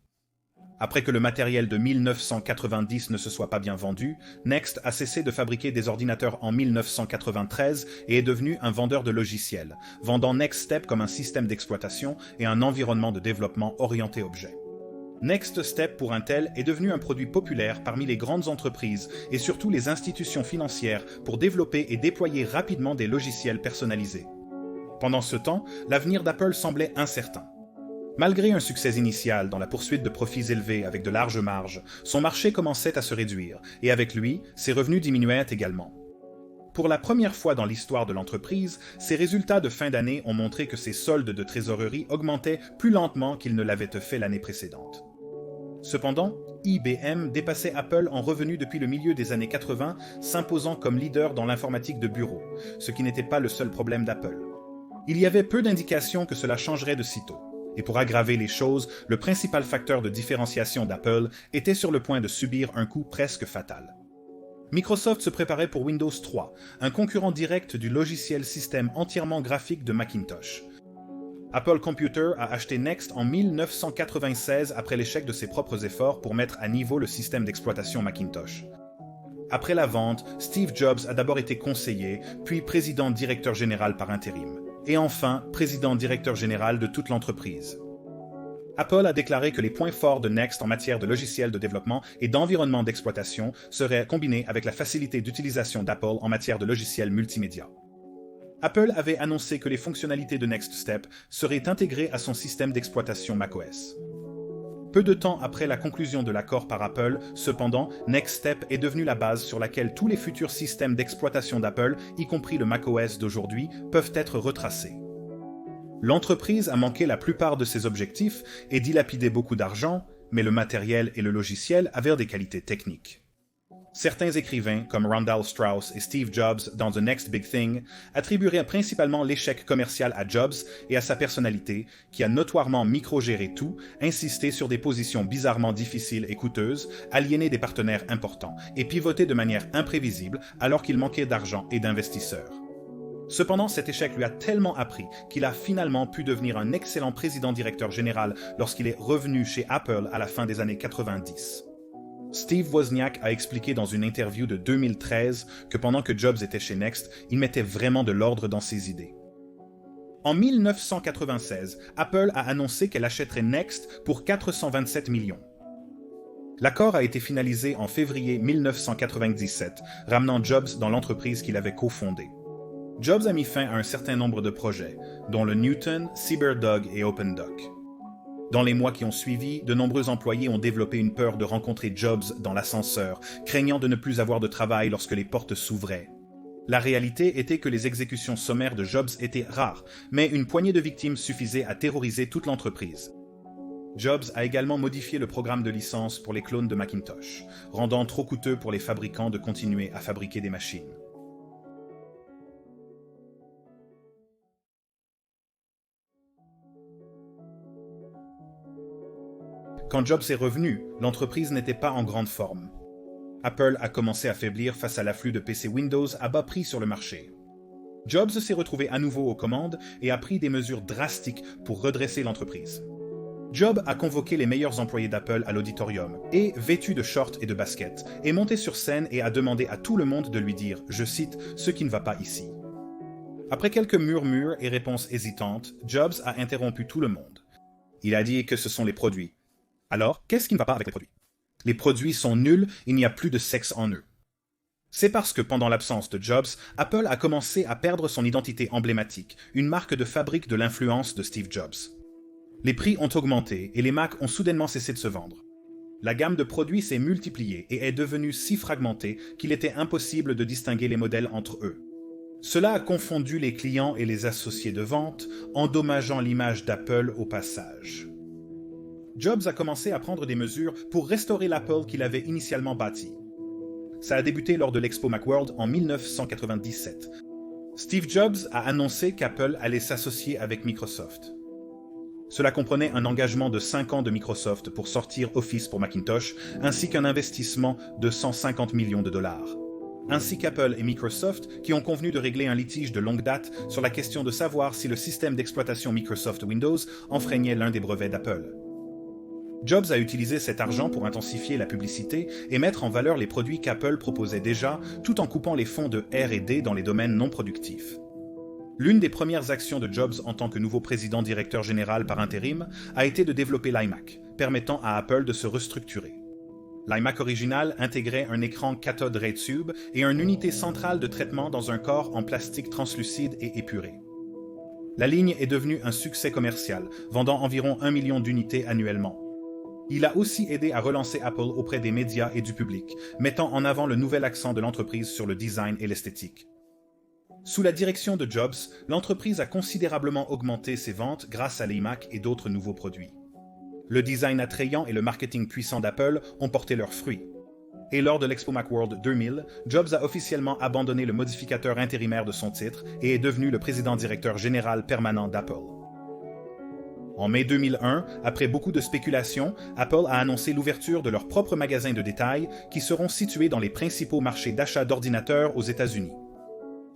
Après que le matériel de 1990 ne se soit pas bien vendu, Next a cessé de fabriquer des ordinateurs en 1993 et est devenu un vendeur de logiciels, vendant Next Step comme un système d'exploitation et un environnement de développement orienté objet. Next Step pour Intel est devenu un produit populaire parmi les grandes entreprises et surtout les institutions financières pour développer et déployer rapidement des logiciels personnalisés. Pendant ce temps, l'avenir d'Apple semblait incertain. Malgré un succès initial dans la poursuite de profits élevés avec de larges marges, son marché commençait à se réduire et avec lui, ses revenus diminuaient également. Pour la première fois dans l'histoire de l'entreprise, ses résultats de fin d'année ont montré que ses soldes de trésorerie augmentaient plus lentement qu'ils ne l'avaient fait l'année précédente. Cependant, IBM dépassait Apple en revenus depuis le milieu des années 80, s'imposant comme leader dans l'informatique de bureau, ce qui n'était pas le seul problème d'Apple. Il y avait peu d'indications que cela changerait de sitôt. Et pour aggraver les choses, le principal facteur de différenciation d'Apple était sur le point de subir un coup presque fatal. Microsoft se préparait pour Windows 3, un concurrent direct du logiciel système entièrement graphique de Macintosh. Apple Computer a acheté Next en 1996 après l'échec de ses propres efforts pour mettre à niveau le système d'exploitation Macintosh. Après la vente, Steve Jobs a d'abord été conseiller, puis président-directeur général par intérim, et enfin président-directeur général de toute l'entreprise. Apple a déclaré que les points forts de Next en matière de logiciels de développement et d'environnement d'exploitation seraient combinés avec la facilité d'utilisation d'Apple en matière de logiciels multimédia. Apple avait annoncé que les fonctionnalités de Next Step seraient intégrées à son système d'exploitation macOS. Peu de temps après la conclusion de l'accord par Apple, cependant, Next Step est devenu la base sur laquelle tous les futurs systèmes d'exploitation d'Apple, y compris le macOS d'aujourd'hui, peuvent être retracés. L'entreprise a manqué la plupart de ses objectifs et dilapidé beaucoup d'argent, mais le matériel et le logiciel avaient des qualités techniques. Certains écrivains, comme Randall Strauss et Steve Jobs dans The Next Big Thing, attribueraient principalement l'échec commercial à Jobs et à sa personnalité, qui a notoirement micro-géré tout, insisté sur des positions bizarrement difficiles et coûteuses, aliéné des partenaires importants et pivoté de manière imprévisible alors qu'il manquait d'argent et d'investisseurs. Cependant, cet échec lui a tellement appris qu'il a finalement pu devenir un excellent président-directeur général lorsqu'il est revenu chez Apple à la fin des années 90. Steve Wozniak a expliqué dans une interview de 2013 que pendant que Jobs était chez Next, il mettait vraiment de l'ordre dans ses idées. En 1996, Apple a annoncé qu'elle achèterait Next pour 427 millions. L'accord a été finalisé en février 1997, ramenant Jobs dans l'entreprise qu'il avait cofondée. Jobs a mis fin à un certain nombre de projets, dont le Newton, CyberDog et OpenDoc. Dans les mois qui ont suivi, de nombreux employés ont développé une peur de rencontrer Jobs dans l'ascenseur, craignant de ne plus avoir de travail lorsque les portes s'ouvraient. La réalité était que les exécutions sommaires de Jobs étaient rares, mais une poignée de victimes suffisait à terroriser toute l'entreprise. Jobs a également modifié le programme de licence pour les clones de Macintosh, rendant trop coûteux pour les fabricants de continuer à fabriquer des machines. Quand Jobs est revenu, l'entreprise n'était pas en grande forme. Apple a commencé à faiblir face à l'afflux de PC Windows à bas prix sur le marché. Jobs s'est retrouvé à nouveau aux commandes et a pris des mesures drastiques pour redresser l'entreprise. Jobs a convoqué les meilleurs employés d'Apple à l'auditorium et, vêtu de shorts et de baskets, est monté sur scène et a demandé à tout le monde de lui dire, je cite, « ce qui ne va pas ici ». Après quelques murmures et réponses hésitantes, Jobs a interrompu tout le monde. Il a dit que ce sont les produits. Alors, qu'est-ce qui ne va pas avec les produits? Les produits sont nuls, il n'y a plus de sexe en eux. C'est parce que pendant l'absence de Jobs, Apple a commencé à perdre son identité emblématique, une marque de fabrique de l'influence de Steve Jobs. Les prix ont augmenté et les Macs ont soudainement cessé de se vendre. La gamme de produits s'est multipliée et est devenue si fragmentée qu'il était impossible de distinguer les modèles entre eux. Cela a confondu les clients et les associés de vente, endommageant l'image d'Apple au passage. Jobs a commencé à prendre des mesures pour restaurer l'Apple qu'il avait initialement bâti. Ça a débuté lors de l'Expo Macworld en 1997. Steve Jobs a annoncé qu'Apple allait s'associer avec Microsoft. Cela comprenait un engagement de 5 ans de Microsoft pour sortir Office pour Macintosh, ainsi qu'un investissement de 150 millions de dollars. Ainsi qu'Apple et Microsoft, qui ont convenu de régler un litige de longue date sur la question de savoir si le système d'exploitation Microsoft Windows enfreignait l'un des brevets d'Apple. Jobs a utilisé cet argent pour intensifier la publicité et mettre en valeur les produits qu'Apple proposait déjà, tout en coupant les fonds de R&D dans les domaines non productifs. L'une des premières actions de Jobs en tant que nouveau président-directeur général par intérim a été de développer l'iMac, permettant à Apple de se restructurer. L'iMac original intégrait un écran cathode ray tube et une unité centrale de traitement dans un corps en plastique translucide et épuré. La ligne est devenue un succès commercial, vendant environ 1 million d'unités annuellement. Il a aussi aidé à relancer Apple auprès des médias et du public, mettant en avant le nouvel accent de l'entreprise sur le design et l'esthétique. Sous la direction de Jobs, l'entreprise a considérablement augmenté ses ventes grâce à l'iMac et d'autres nouveaux produits. Le design attrayant et le marketing puissant d'Apple ont porté leurs fruits. Et lors de l'Expo Macworld 2000, Jobs a officiellement abandonné le modificateur intérimaire de son titre et est devenu le président-directeur général permanent d'Apple. En mai 2001, après beaucoup de spéculations, Apple a annoncé l'ouverture de leurs propres magasins de détail qui seront situés dans les principaux marchés d'achat d'ordinateurs aux États-Unis.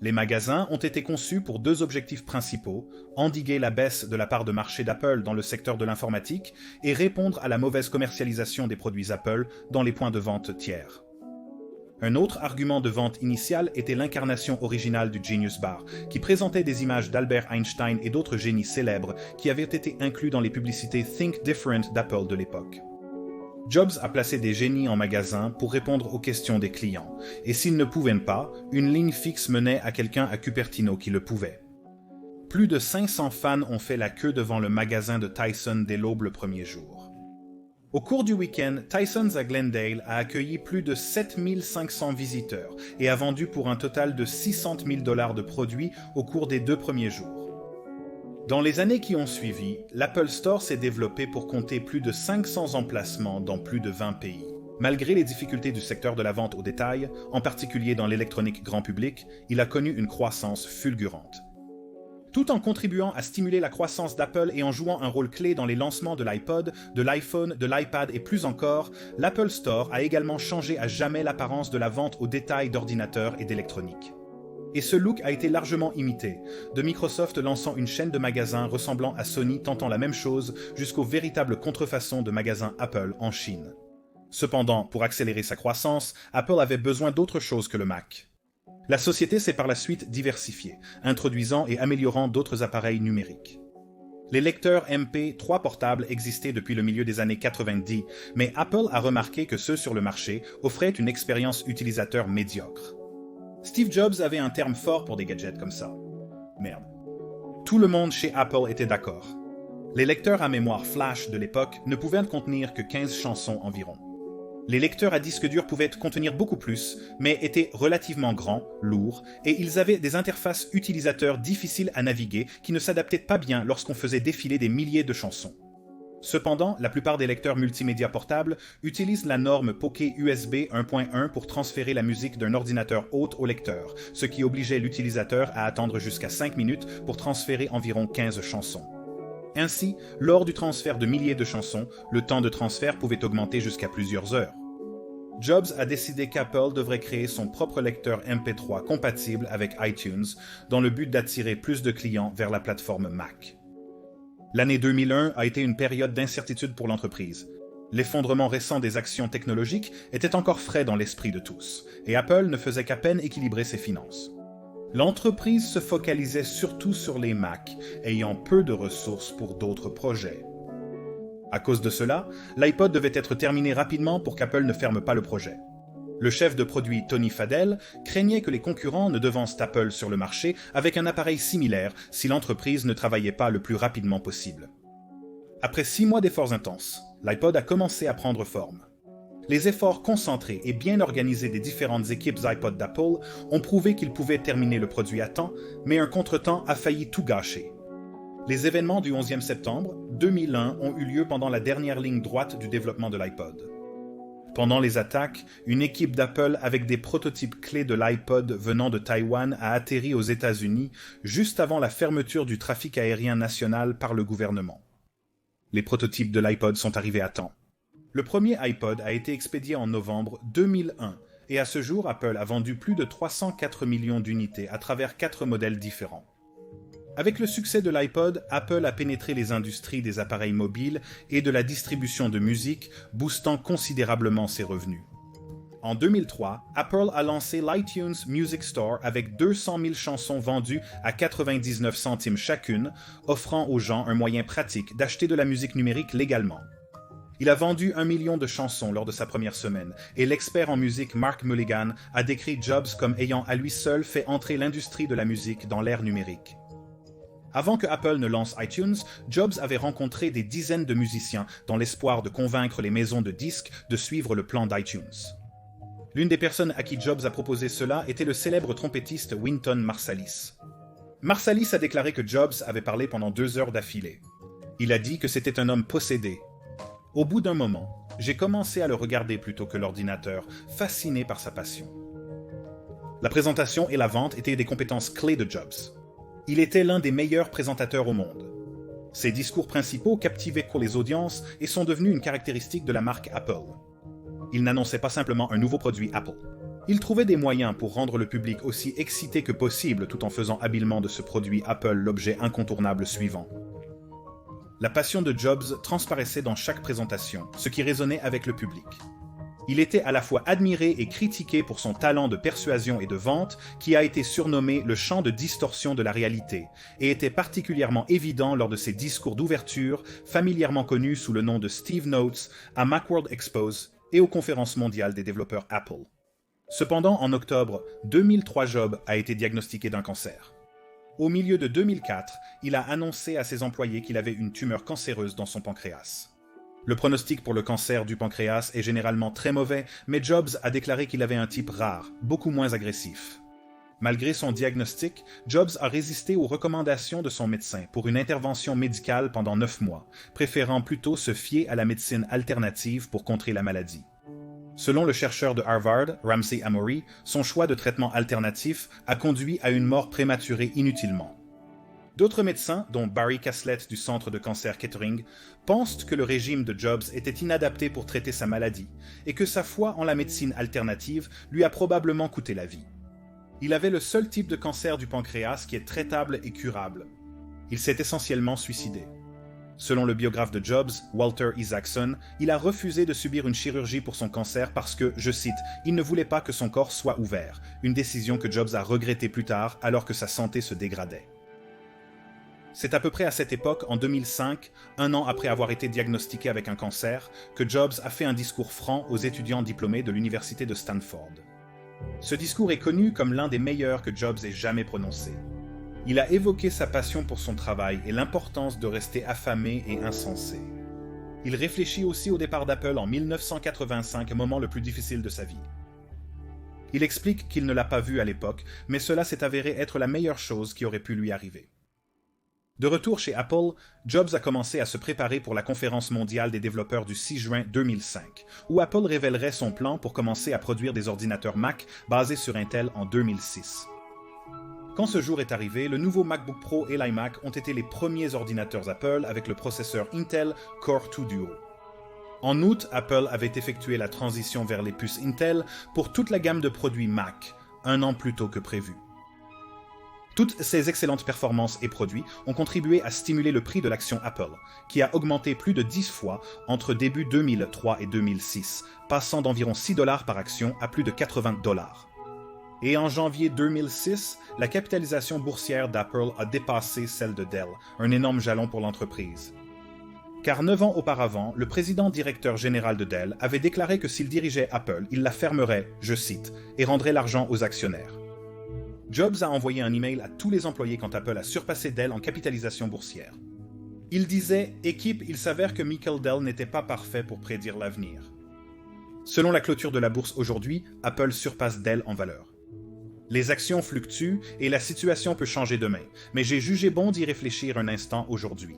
Les magasins ont été conçus pour deux objectifs principaux, endiguer la baisse de la part de marché d'Apple dans le secteur de l'informatique et répondre à la mauvaise commercialisation des produits Apple dans les points de vente tiers. Un autre argument de vente initial était l'incarnation originale du Genius Bar, qui présentait des images d'Albert Einstein et d'autres génies célèbres qui avaient été inclus dans les publicités Think Different d'Apple de l'époque. Jobs a placé des génies en magasin pour répondre aux questions des clients, et s'ils ne pouvaient pas, une ligne fixe menait à quelqu'un à Cupertino qui le pouvait. Plus de 500 fans ont fait la queue devant le magasin de Tyson dès l'aube le premier jour. Au cours du week-end, Tyson's à Glendale a accueilli plus de 7500 visiteurs et a vendu pour un total de 600 000 $ de produits au cours des 2 premiers jours. Dans les années qui ont suivi, l'Apple Store s'est développé pour compter plus de 500 emplacements dans plus de 20 pays. Malgré les difficultés du secteur de la vente au détail, en particulier dans l'électronique grand public, il a connu une croissance fulgurante. Tout en contribuant à stimuler la croissance d'Apple et en jouant un rôle clé dans les lancements de l'iPod, de l'iPhone, de l'iPad et plus encore, l'Apple Store a également changé à jamais l'apparence de la vente au détail d'ordinateurs et d'électronique. Et ce look a été largement imité, de Microsoft lançant une chaîne de magasins ressemblant à Sony tentant la même chose jusqu'aux véritables contrefaçons de magasins Apple en Chine. Cependant, pour accélérer sa croissance, Apple avait besoin d'autre chose que le Mac. La société s'est par la suite diversifiée, introduisant et améliorant d'autres appareils numériques. Les lecteurs MP3 portables existaient depuis le milieu des années 90, mais Apple a remarqué que ceux sur le marché offraient une expérience utilisateur médiocre. Steve Jobs avait un terme fort pour des gadgets comme ça. Merde. Tout le monde chez Apple était d'accord. Les lecteurs à mémoire flash de l'époque ne pouvaient contenir que 15 chansons environ. Les lecteurs à disque dur pouvaient contenir beaucoup plus, mais étaient relativement grands, lourds, et ils avaient des interfaces utilisateurs difficiles à naviguer qui ne s'adaptaient pas bien lorsqu'on faisait défiler des milliers de chansons. Cependant, la plupart des lecteurs multimédia portables utilisent la norme Poké USB 1.1 pour transférer la musique d'un ordinateur hôte au lecteur, ce qui obligeait l'utilisateur à attendre jusqu'à 5 minutes pour transférer environ 15 chansons. Ainsi, lors du transfert de milliers de chansons, le temps de transfert pouvait augmenter jusqu'à plusieurs heures. Jobs a décidé qu'Apple devrait créer son propre lecteur MP3 compatible avec iTunes dans le but d'attirer plus de clients vers la plateforme Mac. L'année 2001 a été une période d'incertitude pour l'entreprise. L'effondrement récent des actions technologiques était encore frais dans l'esprit de tous, et Apple ne faisait qu'à peine équilibrer ses finances. L'entreprise se focalisait surtout sur les Mac, ayant peu de ressources pour d'autres projets. À cause de cela, l'iPod devait être terminé rapidement pour qu'Apple ne ferme pas le projet. Le chef de produit Tony Fadell craignait que les concurrents ne devancent Apple sur le marché avec un appareil similaire si l'entreprise ne travaillait pas le plus rapidement possible. Après 6 mois d'efforts intenses, l'iPod a commencé à prendre forme. Les efforts concentrés et bien organisés des différentes équipes iPod d'Apple ont prouvé qu'ils pouvaient terminer le produit à temps, mais un contretemps a failli tout gâcher. Les événements du 11e septembre 2001 ont eu lieu pendant la dernière ligne droite du développement de l'iPod. Pendant les attaques, une équipe d'Apple avec des prototypes clés de l'iPod venant de Taïwan a atterri aux États-Unis juste avant la fermeture du trafic aérien national par le gouvernement. Les prototypes de l'iPod sont arrivés à temps. Le premier iPod a été expédié en novembre 2001 et à ce jour, Apple a vendu plus de 304 millions d'unités à travers 4 modèles différents. Avec le succès de l'iPod, Apple a pénétré les industries des appareils mobiles et de la distribution de musique, boostant considérablement ses revenus. En 2003, Apple a lancé l'iTunes Music Store avec 200 000 chansons vendues à 99 centimes chacune, offrant aux gens un moyen pratique d'acheter de la musique numérique légalement. Il a vendu 1 million de chansons lors de sa première semaine, et l'expert en musique Mark Mulligan a décrit Jobs comme ayant à lui seul fait entrer l'industrie de la musique dans l'ère numérique. Avant que Apple ne lance iTunes, Jobs avait rencontré des dizaines de musiciens dans l'espoir de convaincre les maisons de disques de suivre le plan d'iTunes. L'une des personnes à qui Jobs a proposé cela était le célèbre trompettiste Wynton Marsalis. Marsalis a déclaré que Jobs avait parlé pendant 2 heures d'affilée. Il a dit que c'était un homme possédé. Au bout d'un moment, j'ai commencé à le regarder plutôt que l'ordinateur, fasciné par sa passion. La présentation et la vente étaient des compétences clés de Jobs. Il était l'un des meilleurs présentateurs au monde. Ses discours principaux captivaient les audiences et sont devenus une caractéristique de la marque Apple. Il n'annonçait pas simplement un nouveau produit Apple. Il trouvait des moyens pour rendre le public aussi excité que possible tout en faisant habilement de ce produit Apple l'objet incontournable suivant. La passion de Jobs transparaissait dans chaque présentation, ce qui résonnait avec le public. Il était à la fois admiré et critiqué pour son talent de persuasion et de vente, qui a été surnommé le champ de distorsion de la réalité, et était particulièrement évident lors de ses discours d'ouverture, familièrement connus sous le nom de Steve Notes, à Macworld Expos et aux conférences mondiales des développeurs Apple. Cependant, en octobre 2003, Jobs a été diagnostiqué d'un cancer. Au milieu de 2004, il a annoncé à ses employés qu'il avait une tumeur cancéreuse dans son pancréas. Le pronostic pour le cancer du pancréas est généralement très mauvais, mais Jobs a déclaré qu'il avait un type rare, beaucoup moins agressif. Malgré son diagnostic, Jobs a résisté aux recommandations de son médecin pour une intervention médicale pendant 9 mois, préférant plutôt se fier à la médecine alternative pour contrer la maladie. Selon le chercheur de Harvard, Ramsey Amory, son choix de traitement alternatif a conduit à une mort prématurée inutilement. D'autres médecins, dont Barry Caslett du Centre de cancer Kettering, pensent que le régime de Jobs était inadapté pour traiter sa maladie et que sa foi en la médecine alternative lui a probablement coûté la vie. Il avait le seul type de cancer du pancréas qui est traitable et curable. Il s'est essentiellement suicidé. Selon le biographe de Jobs, Walter Isaacson, il a refusé de subir une chirurgie pour son cancer parce que, je cite, « il ne voulait pas que son corps soit ouvert », une décision que Jobs a regrettée plus tard alors que sa santé se dégradait. C'est à peu près à cette époque, en 2005, un an après avoir été diagnostiqué avec un cancer, que Jobs a fait un discours franc aux étudiants diplômés de l'université de Stanford. Ce discours est connu comme l'un des meilleurs que Jobs ait jamais prononcé. Il a évoqué sa passion pour son travail et l'importance de rester affamé et insensé. Il réfléchit aussi au départ d'Apple en 1985, moment le plus difficile de sa vie. Il explique qu'il ne l'a pas vu à l'époque, mais cela s'est avéré être la meilleure chose qui aurait pu lui arriver. De retour chez Apple, Jobs a commencé à se préparer pour la conférence mondiale des développeurs du 6 juin 2005, où Apple révélerait son plan pour commencer à produire des ordinateurs Mac basés sur Intel en 2006. Quand ce jour est arrivé, le nouveau MacBook Pro et l'iMac ont été les premiers ordinateurs Apple avec le processeur Intel Core 2 Duo. En août, Apple avait effectué la transition vers les puces Intel pour toute la gamme de produits Mac, un an plus tôt que prévu. Toutes ces excellentes performances et produits ont contribué à stimuler le prix de l'action Apple, qui a augmenté plus de 10 fois entre début 2003 et 2006, passant d'environ $6 par action à plus de $80. Et en janvier 2006, la capitalisation boursière d'Apple a dépassé celle de Dell, un énorme jalon pour l'entreprise. Car 9 ans auparavant, le président-directeur général de Dell avait déclaré que s'il dirigeait Apple, il la fermerait, je cite, et rendrait l'argent aux actionnaires. Jobs a envoyé un email à tous les employés quand Apple a surpassé Dell en capitalisation boursière. Il disait « Équipe, il s'avère que Michael Dell n'était pas parfait pour prédire l'avenir. » Selon la clôture de la bourse aujourd'hui, Apple surpasse Dell en valeur. Les actions fluctuent et la situation peut changer demain, mais j'ai jugé bon d'y réfléchir un instant aujourd'hui.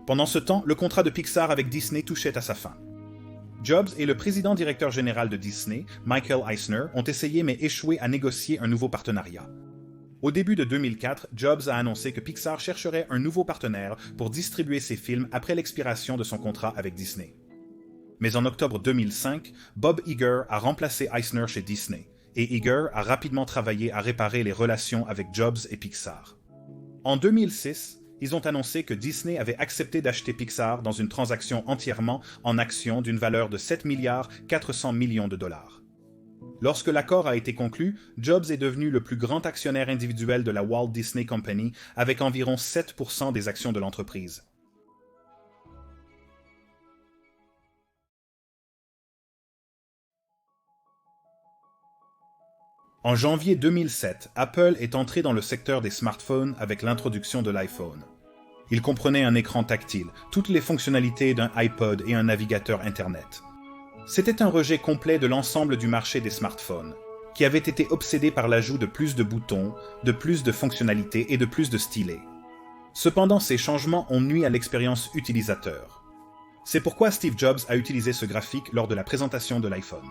Pendant ce temps, le contrat de Pixar avec Disney touchait à sa fin. Jobs et le président-directeur général de Disney, Michael Eisner, ont essayé mais échoué à négocier un nouveau partenariat. Au début de 2004, Jobs a annoncé que Pixar chercherait un nouveau partenaire pour distribuer ses films après l'expiration de son contrat avec Disney. Mais en octobre 2005, Bob Iger a remplacé Eisner chez Disney, et Iger a rapidement travaillé à réparer les relations avec Jobs et Pixar. En 2006, ils ont annoncé que Disney avait accepté d'acheter Pixar dans une transaction entièrement en actions d'une valeur de 7,4 milliards de dollars. Lorsque l'accord a été conclu, Jobs est devenu le plus grand actionnaire individuel de la Walt Disney Company avec environ 7% des actions de l'entreprise. En janvier 2007, Apple est entré dans le secteur des smartphones avec l'introduction de l'iPhone. Il comprenait un écran tactile, toutes les fonctionnalités d'un iPod et un navigateur Internet. C'était un rejet complet de l'ensemble du marché des smartphones, qui avait été obsédé par l'ajout de plus de boutons, de plus de fonctionnalités et de plus de stylets. Cependant, ces changements ont nui à l'expérience utilisateur. C'est pourquoi Steve Jobs a utilisé ce graphique lors de la présentation de l'iPhone.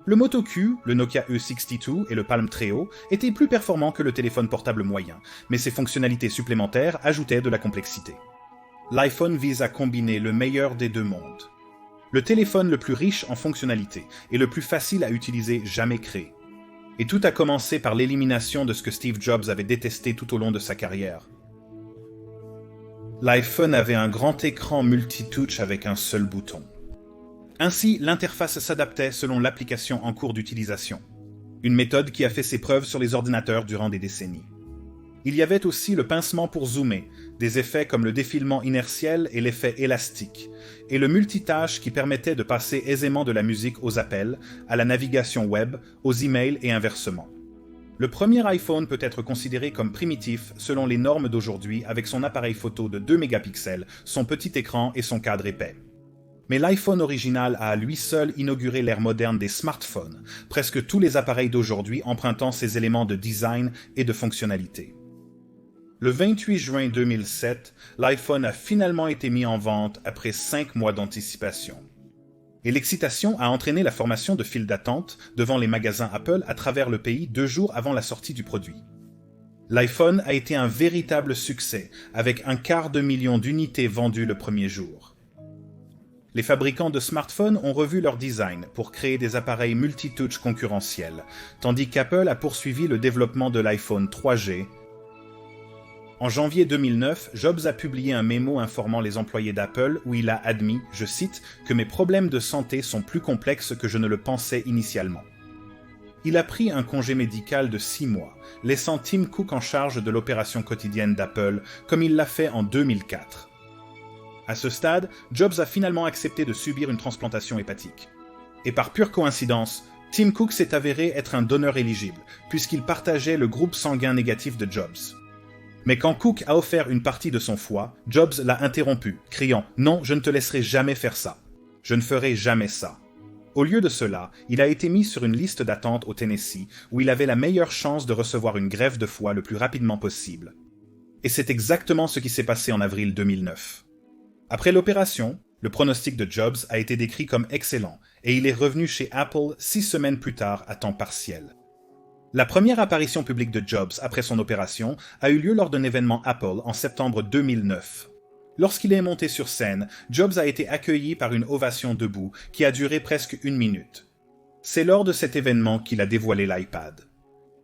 Le Moto Q, le Nokia E62 et le Palm Treo étaient plus performants que le téléphone portable moyen, mais ces fonctionnalités supplémentaires ajoutaient de la complexité. L'iPhone vise à combiner le meilleur des deux mondes. Le téléphone le plus riche en fonctionnalités et le plus facile à utiliser jamais créé. Et tout a commencé par l'élimination de ce que Steve Jobs avait détesté tout au long de sa carrière. L'iPhone avait un grand écran multitouch avec un seul bouton. Ainsi, l'interface s'adaptait selon l'application en cours d'utilisation. Une méthode qui a fait ses preuves sur les ordinateurs durant des décennies. Il y avait aussi le pincement pour zoomer, des effets comme le défilement inertiel et l'effet élastique, et le multitâche qui permettait de passer aisément de la musique aux appels, à la navigation web, aux emails et inversement. Le premier iPhone peut être considéré comme primitif selon les normes d'aujourd'hui avec son appareil photo de 2 mégapixels, son petit écran et son cadre épais. Mais l'iPhone original a à lui seul inauguré l'ère moderne des smartphones, presque tous les appareils d'aujourd'hui empruntant ses éléments de design et de fonctionnalité. Le 28 juin 2007, l'iPhone a finalement été mis en vente après 5 mois d'anticipation. Et l'excitation a entraîné la formation de files d'attente devant les magasins Apple à travers le pays 2 jours avant la sortie du produit. L'iPhone a été un véritable succès, avec 250 000 d'unités vendues le premier jour. Les fabricants de smartphones ont revu leur design pour créer des appareils multitouch concurrentiels, tandis qu'Apple a poursuivi le développement de l'iPhone 3G En janvier 2009, Jobs a publié un mémo informant les employés d'Apple où il a admis, je cite, que mes problèmes de santé sont plus complexes que je ne le pensais initialement. Il a pris un congé médical de 6 mois, laissant Tim Cook en charge de l'opération quotidienne d'Apple, comme il l'a fait en 2004. À ce stade, Jobs a finalement accepté de subir une transplantation hépatique. Et par pure coïncidence, Tim Cook s'est avéré être un donneur éligible, puisqu'il partageait le groupe sanguin négatif de Jobs. Mais quand Cook a offert une partie de son foie, Jobs l'a interrompu, criant « Non, je ne te laisserai jamais faire ça. Je ne ferai jamais ça. » Au lieu de cela, il a été mis sur une liste d'attente au Tennessee, où il avait la meilleure chance de recevoir une greffe de foie le plus rapidement possible. Et c'est exactement ce qui s'est passé en avril 2009. Après l'opération, le pronostic de Jobs a été décrit comme excellent, et il est revenu chez Apple 6 semaines plus tard à temps partiel. La première apparition publique de Jobs après son opération a eu lieu lors d'un événement Apple en septembre 2009. Lorsqu'il est monté sur scène, Jobs a été accueilli par une ovation debout qui a duré presque 1 minute. C'est lors de cet événement qu'il a dévoilé l'iPad.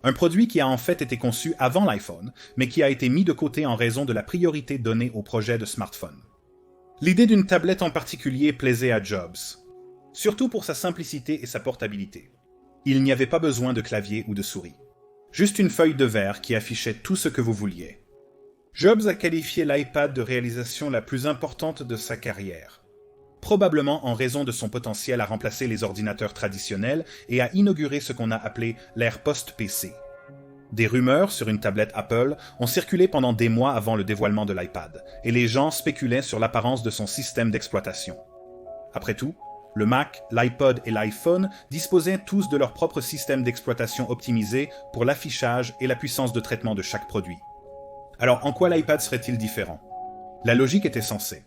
Un produit qui a en fait été conçu avant l'iPhone, mais qui a été mis de côté en raison de la priorité donnée au projet de smartphone. L'idée d'une tablette en particulier plaisait à Jobs, surtout pour sa simplicité et sa portabilité. Il n'y avait pas besoin de clavier ou de souris. Juste une feuille de verre qui affichait tout ce que vous vouliez. Jobs a qualifié l'iPad de réalisation la plus importante de sa carrière. Probablement en raison de son potentiel à remplacer les ordinateurs traditionnels et à inaugurer ce qu'on a appelé l'ère post-PC. Des rumeurs sur une tablette Apple ont circulé pendant des mois avant le dévoilement de l'iPad, et les gens spéculaient sur l'apparence de son système d'exploitation. Après tout, le Mac, l'iPod et l'iPhone disposaient tous de leur propre système d'exploitation optimisé pour l'affichage et la puissance de traitement de chaque produit. Alors en quoi l'iPad serait-il différent? La logique était sensée.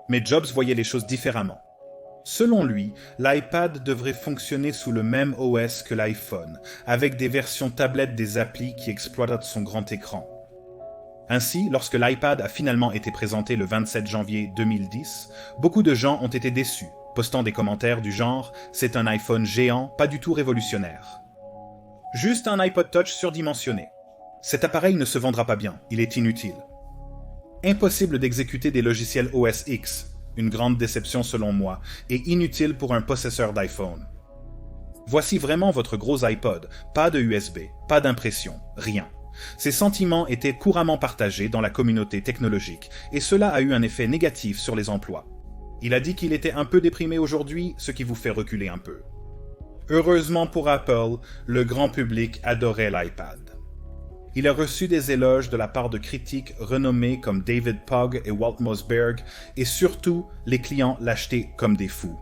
Mais Jobs voyait les choses différemment. Selon lui, l'iPad devrait fonctionner sous le même OS que l'iPhone, avec des versions tablettes des applis qui exploitent son grand écran. Ainsi, lorsque l'iPad a finalement été présenté le 27 janvier 2010, beaucoup de gens ont été déçus, postant des commentaires du genre « C'est un iPhone géant, pas du tout révolutionnaire. » Juste un iPod Touch surdimensionné. Cet appareil ne se vendra pas bien, il est inutile. Impossible d'exécuter des logiciels OS X, une grande déception selon moi, et inutile pour un possesseur d'iPhone. Voici vraiment votre gros iPod, pas de USB, pas d'impression, rien. Ces sentiments étaient couramment partagés dans la communauté technologique, et cela a eu un effet négatif sur les emplois. Il a dit qu'il était un peu déprimé aujourd'hui, ce qui vous fait reculer un peu. Heureusement pour Apple, le grand public adorait l'iPad. Il a reçu des éloges de la part de critiques renommés comme David Pogg et Walt Mossberg, et surtout, les clients l'achetaient comme des fous.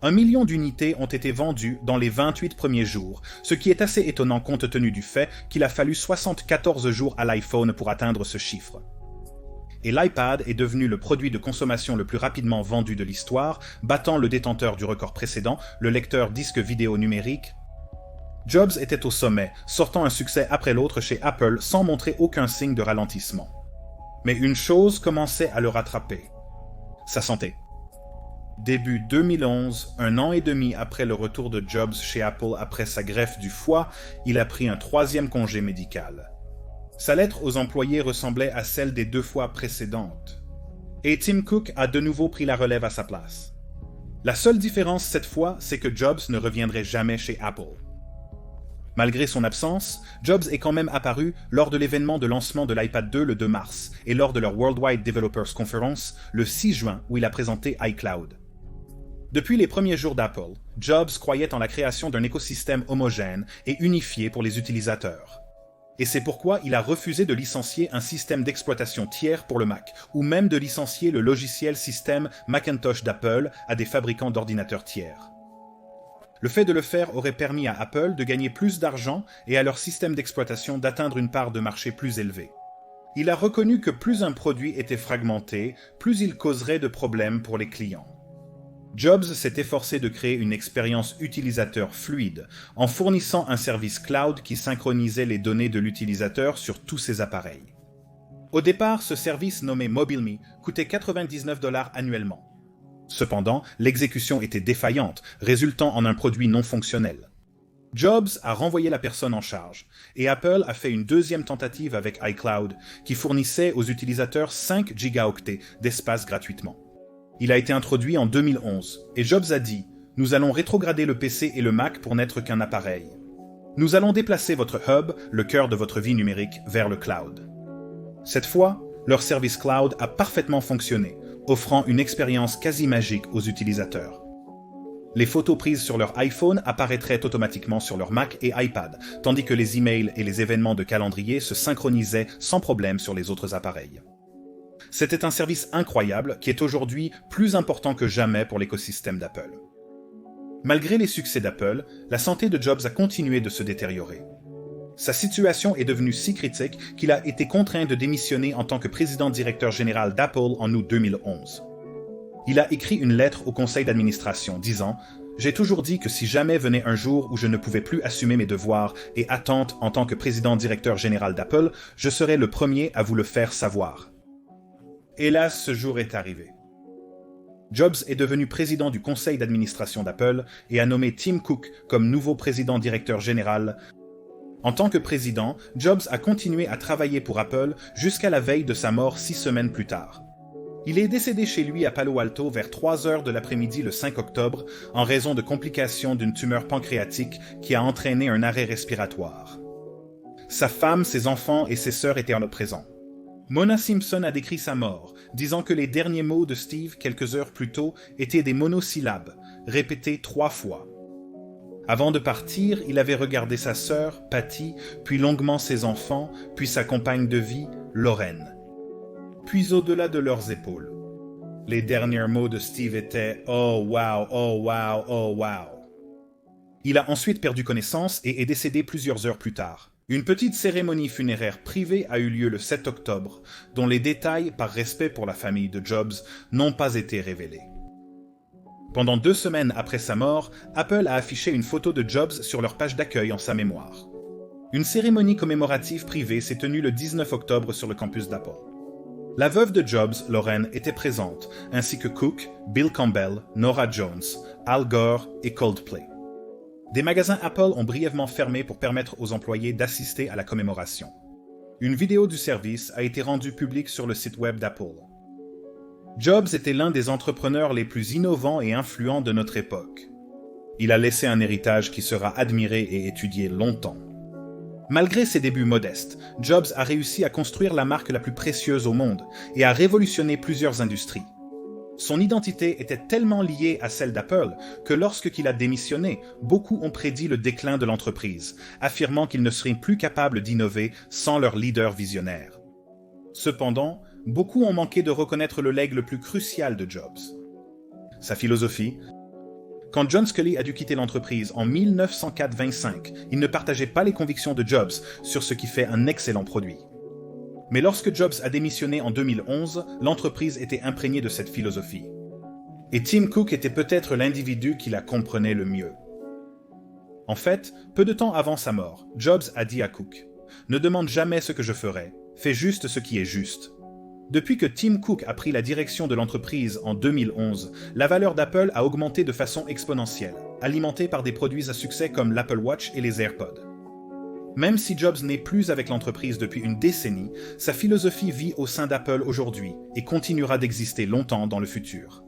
1 million d'unités ont été vendues dans les 28 premiers jours, ce qui est assez étonnant compte tenu du fait qu'il a fallu 74 jours à l'iPhone pour atteindre ce chiffre. Et l'iPad est devenu le produit de consommation le plus rapidement vendu de l'histoire, battant le détenteur du record précédent, le lecteur disque vidéo numérique. Jobs était au sommet, sortant un succès après l'autre chez Apple sans montrer aucun signe de ralentissement. Mais une chose commençait à le rattraper. Sa santé. Début 2011, 1 an et demi après le retour de Jobs chez Apple après sa greffe du foie, il a pris un 3e congé médical. Sa lettre aux employés ressemblait à celle des 2 fois précédentes. Et Tim Cook a de nouveau pris la relève à sa place. La seule différence cette fois, c'est que Jobs ne reviendrait jamais chez Apple. Malgré son absence, Jobs est quand même apparu lors de l'événement de lancement de l'iPad 2 le 2 mars et lors de leur Worldwide Developers Conference le 6 juin où il a présenté iCloud. Depuis les premiers jours d'Apple, Jobs croyait en la création d'un écosystème homogène et unifié pour les utilisateurs. Et c'est pourquoi il a refusé de licencier un système d'exploitation tiers pour le Mac, ou même de licencier le logiciel système Macintosh d'Apple à des fabricants d'ordinateurs tiers. Le fait de le faire aurait permis à Apple de gagner plus d'argent et à leur système d'exploitation d'atteindre une part de marché plus élevée. Il a reconnu que plus un produit était fragmenté, plus il causerait de problèmes pour les clients. Jobs s'est efforcé de créer une expérience utilisateur fluide en fournissant un service cloud qui synchronisait les données de l'utilisateur sur tous ses appareils. Au départ, ce service nommé MobileMe coûtait 99 $ annuellement. Cependant, l'exécution était défaillante, résultant en un produit non fonctionnel. Jobs a renvoyé la personne en charge, et Apple a fait une deuxième tentative avec iCloud, qui fournissait aux utilisateurs 5 gigaoctets d'espace gratuitement. Il a été introduit en 2011, et Jobs a dit « Nous allons rétrograder le PC et le Mac pour n'être qu'un appareil. Nous allons déplacer votre hub, le cœur de votre vie numérique, vers le cloud. » Cette fois, leur service cloud a parfaitement fonctionné, offrant une expérience quasi magique aux utilisateurs. Les photos prises sur leur iPhone apparaîtraient automatiquement sur leur Mac et iPad, tandis que les emails et les événements de calendrier se synchronisaient sans problème sur les autres appareils. C'était un service incroyable qui est aujourd'hui plus important que jamais pour l'écosystème d'Apple. Malgré les succès d'Apple, la santé de Jobs a continué de se détériorer. Sa situation est devenue si critique qu'il a été contraint de démissionner en tant que président-directeur général d'Apple en août 2011. Il a écrit une lettre au conseil d'administration disant « J'ai toujours dit que si jamais venait un jour où je ne pouvais plus assumer mes devoirs et attentes en tant que président-directeur général d'Apple, je serais le premier à vous le faire savoir. » Hélas, ce jour est arrivé. Jobs est devenu président du conseil d'administration d'Apple et a nommé Tim Cook comme nouveau président-directeur général. En tant que président, Jobs a continué à travailler pour Apple jusqu'à la veille de sa mort 6 semaines plus tard. Il est décédé chez lui à Palo Alto vers 3 heures de l'après-midi le 5 octobre en raison de complications d'une tumeur pancréatique qui a entraîné un arrêt respiratoire. Sa femme, ses enfants et ses sœurs étaient présents. Mona Simpson a décrit sa mort, disant que les derniers mots de Steve quelques heures plus tôt étaient des monosyllabes, répétés 3 fois. Avant de partir, il avait regardé sa sœur, Patty, puis longuement ses enfants, puis sa compagne de vie, Lorraine. Puis au-delà de leurs épaules. Les derniers mots de Steve étaient « Oh wow, oh wow, oh wow ». Il a ensuite perdu connaissance et est décédé plusieurs heures plus tard. Une petite cérémonie funéraire privée a eu lieu le 7 octobre, dont les détails, par respect pour la famille de Jobs, n'ont pas été révélés. Pendant 2 semaines après sa mort, Apple a affiché une photo de Jobs sur leur page d'accueil en sa mémoire. Une cérémonie commémorative privée s'est tenue le 19 octobre sur le campus d'Apple. La veuve de Jobs, Lorraine, était présente, ainsi que Cook, Bill Campbell, Norah Jones, Al Gore et Coldplay. Des magasins Apple ont brièvement fermé pour permettre aux employés d'assister à la commémoration. Une vidéo du service a été rendue publique sur le site web d'Apple. Jobs était l'un des entrepreneurs les plus innovants et influents de notre époque. Il a laissé un héritage qui sera admiré et étudié longtemps. Malgré ses débuts modestes, Jobs a réussi à construire la marque la plus précieuse au monde et a révolutionné plusieurs industries. Son identité était tellement liée à celle d'Apple que lorsqu'il a démissionné, beaucoup ont prédit le déclin de l'entreprise, affirmant qu'ils ne seraient plus capables d'innover sans leur leader visionnaire. Cependant, beaucoup ont manqué de reconnaître le legs le plus crucial de Jobs. Sa philosophie. Quand John Sculley a dû quitter l'entreprise en 1925, il ne partageait pas les convictions de Jobs sur ce qui fait un excellent produit. Mais lorsque Jobs a démissionné en 2011, l'entreprise était imprégnée de cette philosophie. Et Tim Cook était peut-être l'individu qui la comprenait le mieux. En fait, peu de temps avant sa mort, Jobs a dit à Cook « Ne demande jamais ce que je ferai, fais juste ce qui est juste ». Depuis que Tim Cook a pris la direction de l'entreprise en 2011, la valeur d'Apple a augmenté de façon exponentielle, alimentée par des produits à succès comme l'Apple Watch et les AirPods. Même si Jobs n'est plus avec l'entreprise depuis une décennie, sa philosophie vit au sein d'Apple aujourd'hui et continuera d'exister longtemps dans le futur.